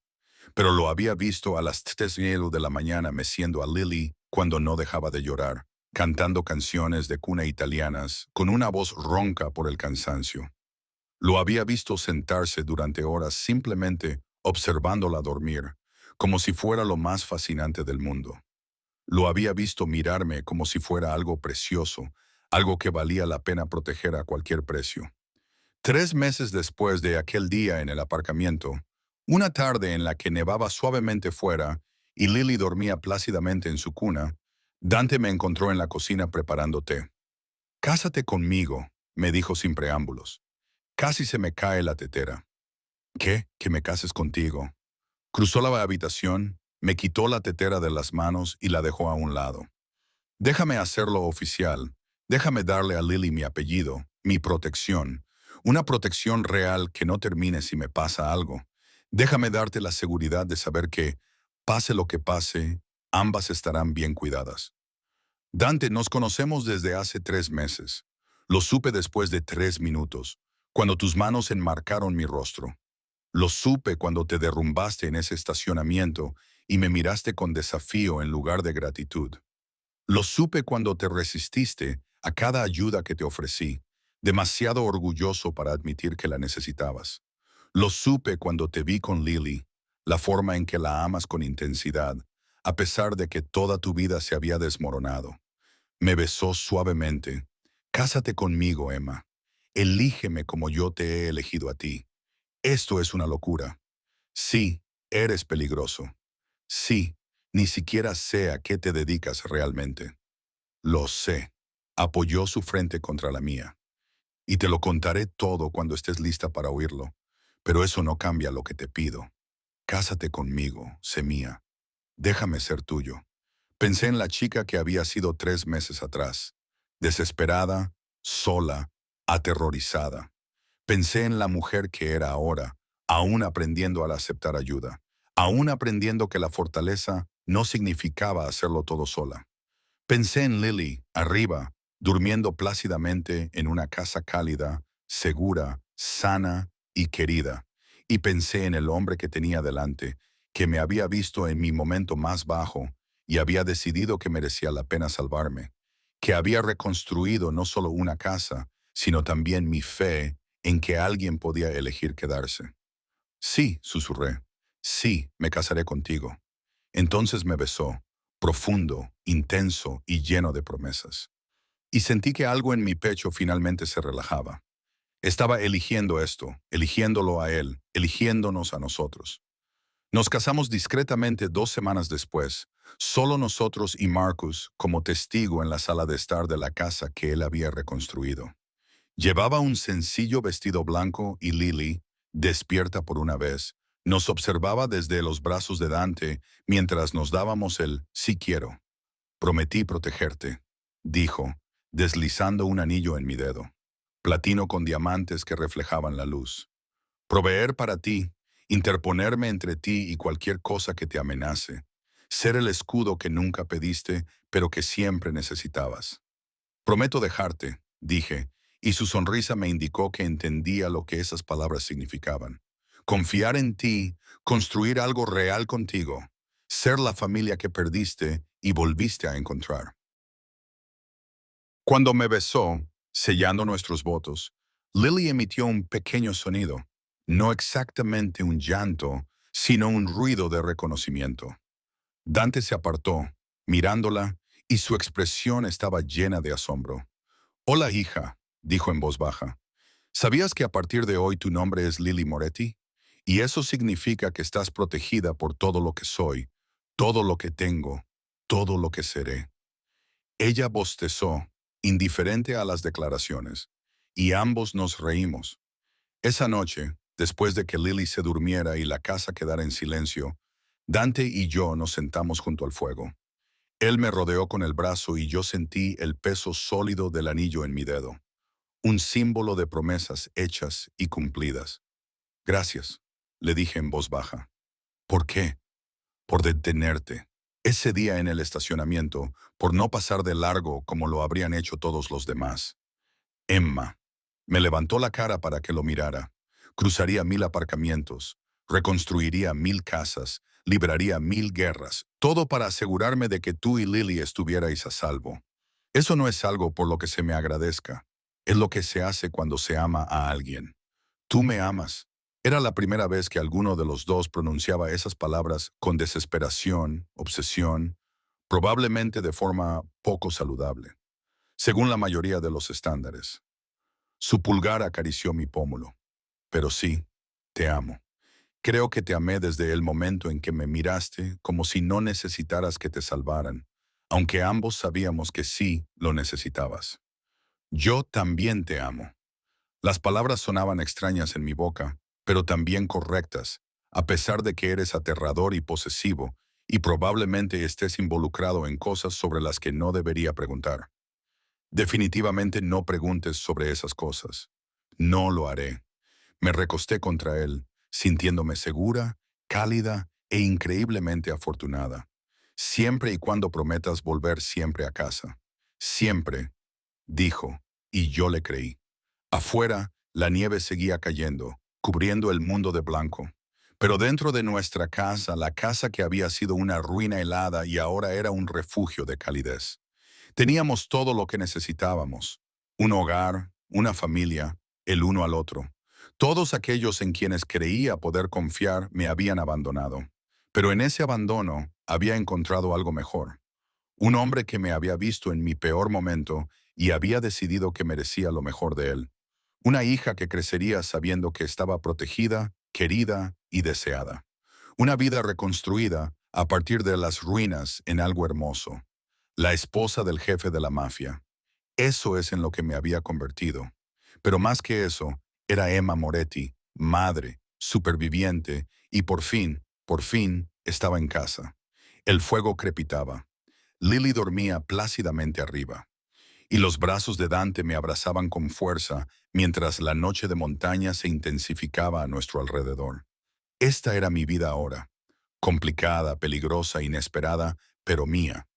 Pero lo había visto a las 3:00 de la mañana meciendo a Lily cuando no dejaba de llorar, cantando canciones de cuna italianas, con una voz ronca por el cansancio. Lo había visto sentarse durante horas simplemente observándola dormir, como si fuera lo más fascinante del mundo. Lo había visto mirarme como si fuera algo precioso, algo que valía la pena proteger a cualquier precio. 3 meses después de aquel día en el aparcamiento, una tarde en la que nevaba suavemente fuera y Lily dormía plácidamente en su cuna, Dante me encontró en la cocina preparando té. «Cásate conmigo», me dijo sin preámbulos. Casi se me cae la tetera. «¿Qué? ¿Que me cases contigo?». Cruzó la habitación, me quitó la tetera de las manos y la dejó a un lado. «Déjame hacerlo oficial. Déjame darle a Lily mi apellido, mi protección. Una protección real que no termine si me pasa algo. Déjame darte la seguridad de saber que, pase lo que pase, ambas estarán bien cuidadas». «Dante, nos conocemos desde hace 3 meses. Lo supe después de 3 minutos, cuando tus manos enmarcaron mi rostro. Lo supe cuando te derrumbaste en ese estacionamiento y me miraste con desafío en lugar de gratitud. Lo supe cuando te resististe a cada ayuda que te ofrecí, demasiado orgulloso para admitir que la necesitabas. Lo supe cuando te vi con Lily, la forma en que la amas con intensidad, a pesar de que toda tu vida se había desmoronado. Me besó suavemente. «Cásate conmigo, Emma. Elígeme como yo te he elegido a ti. Esto es una locura. Sí, eres peligroso. Sí, ni siquiera sé a qué te dedicas realmente». «Lo sé». Apoyó su frente contra la mía. «Y te lo contaré todo cuando estés lista para oírlo. Pero eso no cambia lo que te pido. Cásate conmigo, sé mía. Déjame ser tuyo». Pensé en la chica que había sido 3 meses atrás. Desesperada, sola, aterrorizada. Pensé en la mujer que era ahora, aún aprendiendo a aceptar ayuda, aún aprendiendo que la fortaleza no significaba hacerlo todo sola. Pensé en Lily, arriba, durmiendo plácidamente en una casa cálida, segura, sana y querida. Y pensé en el hombre que tenía delante, que me había visto en mi momento más bajo y había decidido que merecía la pena salvarme, que había reconstruido no solo una casa, sino también mi fe en que alguien podía elegir quedarse. Sí, susurré. Sí, me casaré contigo. Entonces me besó, profundo, intenso y lleno de promesas. Y sentí que algo en mi pecho finalmente se relajaba. Estaba eligiendo esto, eligiéndolo a él, eligiéndonos a nosotros. Nos casamos discretamente 2 semanas después, solo nosotros y Marcus como testigo en la sala de estar de la casa que él había reconstruido. Llevaba un sencillo vestido blanco y Lily, despierta por una vez, nos observaba desde los brazos de Dante mientras nos dábamos el «sí quiero». Prometí protegerte, dijo, deslizando un anillo en mi dedo, platino con diamantes que reflejaban la luz. Proveer para ti, interponerme entre ti y cualquier cosa que te amenace, ser el escudo que nunca pediste, pero que siempre necesitabas. Prometo dejarte, dije, y su sonrisa me indicó que entendía lo que esas palabras significaban. Confiar en ti, construir algo real contigo, ser la familia que perdiste y volviste a encontrar. Cuando me besó, sellando nuestros votos, Lily emitió un pequeño sonido, no exactamente un llanto, sino un ruido de reconocimiento. Dante se apartó, mirándola, y su expresión estaba llena de asombro. «Hola, hija», dijo en voz baja. «¿Sabías que a partir de hoy tu nombre es Lily Moretti? Y eso significa que estás protegida por todo lo que soy, todo lo que tengo, todo lo que seré». Ella bostezó, indiferente a las declaraciones, y ambos nos reímos. Esa noche, después de que Lily se durmiera y la casa quedara en silencio, Dante y yo nos sentamos junto al fuego. Él me rodeó con el brazo y yo sentí el peso sólido del anillo en mi dedo, un símbolo de promesas hechas y cumplidas. «Gracias», le dije en voz baja. «¿Por qué?» «Por detenerte. Ese día en el estacionamiento, por no pasar de largo como lo habrían hecho todos los demás». Emma. Me levantó la cara para que lo mirara. Cruzaría 1000 aparcamientos, reconstruiría 1000 casas, libraría 1000 guerras, todo para asegurarme de que tú y Lily estuvierais a salvo. Eso no es algo por lo que se me agradezca. Es lo que se hace cuando se ama a alguien. Tú me amas. Era la primera vez que alguno de los dos pronunciaba esas palabras con desesperación, obsesión, probablemente de forma poco saludable, según la mayoría de los estándares. Su pulgar acarició mi pómulo. «Pero sí, te amo. Creo que te amé desde el momento en que me miraste como si no necesitaras que te salvaran, aunque ambos sabíamos que sí lo necesitabas. Yo también te amo». Las palabras sonaban extrañas en mi boca, pero también correctas, a pesar de que eres aterrador y posesivo, y probablemente estés involucrado en cosas sobre las que no debería preguntar. Definitivamente no preguntes sobre esas cosas. No lo haré. Me recosté contra él, sintiéndome segura, cálida e increíblemente afortunada. Siempre y cuando prometas volver siempre a casa. Siempre, dijo, y yo le creí. Afuera, la nieve seguía cayendo, cubriendo el mundo de blanco. Pero dentro de nuestra casa, la casa que había sido una ruina helada y ahora era un refugio de calidez. Teníamos todo lo que necesitábamos: un hogar, una familia, el uno al otro. Todos aquellos en quienes creía poder confiar me habían abandonado. Pero en ese abandono había encontrado algo mejor. Un hombre que me había visto en mi peor momento y había decidido que merecía lo mejor de él. Una hija que crecería sabiendo que estaba protegida, querida y deseada. Una vida reconstruida a partir de las ruinas en algo hermoso. La esposa del jefe de la mafia. Eso es en lo que me había convertido. Pero más que eso, era Emma Moretti, madre, superviviente, y por fin, estaba en casa. El fuego crepitaba. Lily dormía plácidamente arriba, y los brazos de Dante me abrazaban con fuerza mientras la noche de montaña se intensificaba a nuestro alrededor. Esta era mi vida ahora, complicada, peligrosa, inesperada, pero mía,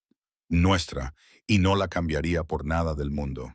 nuestra, y no la cambiaría por nada del mundo.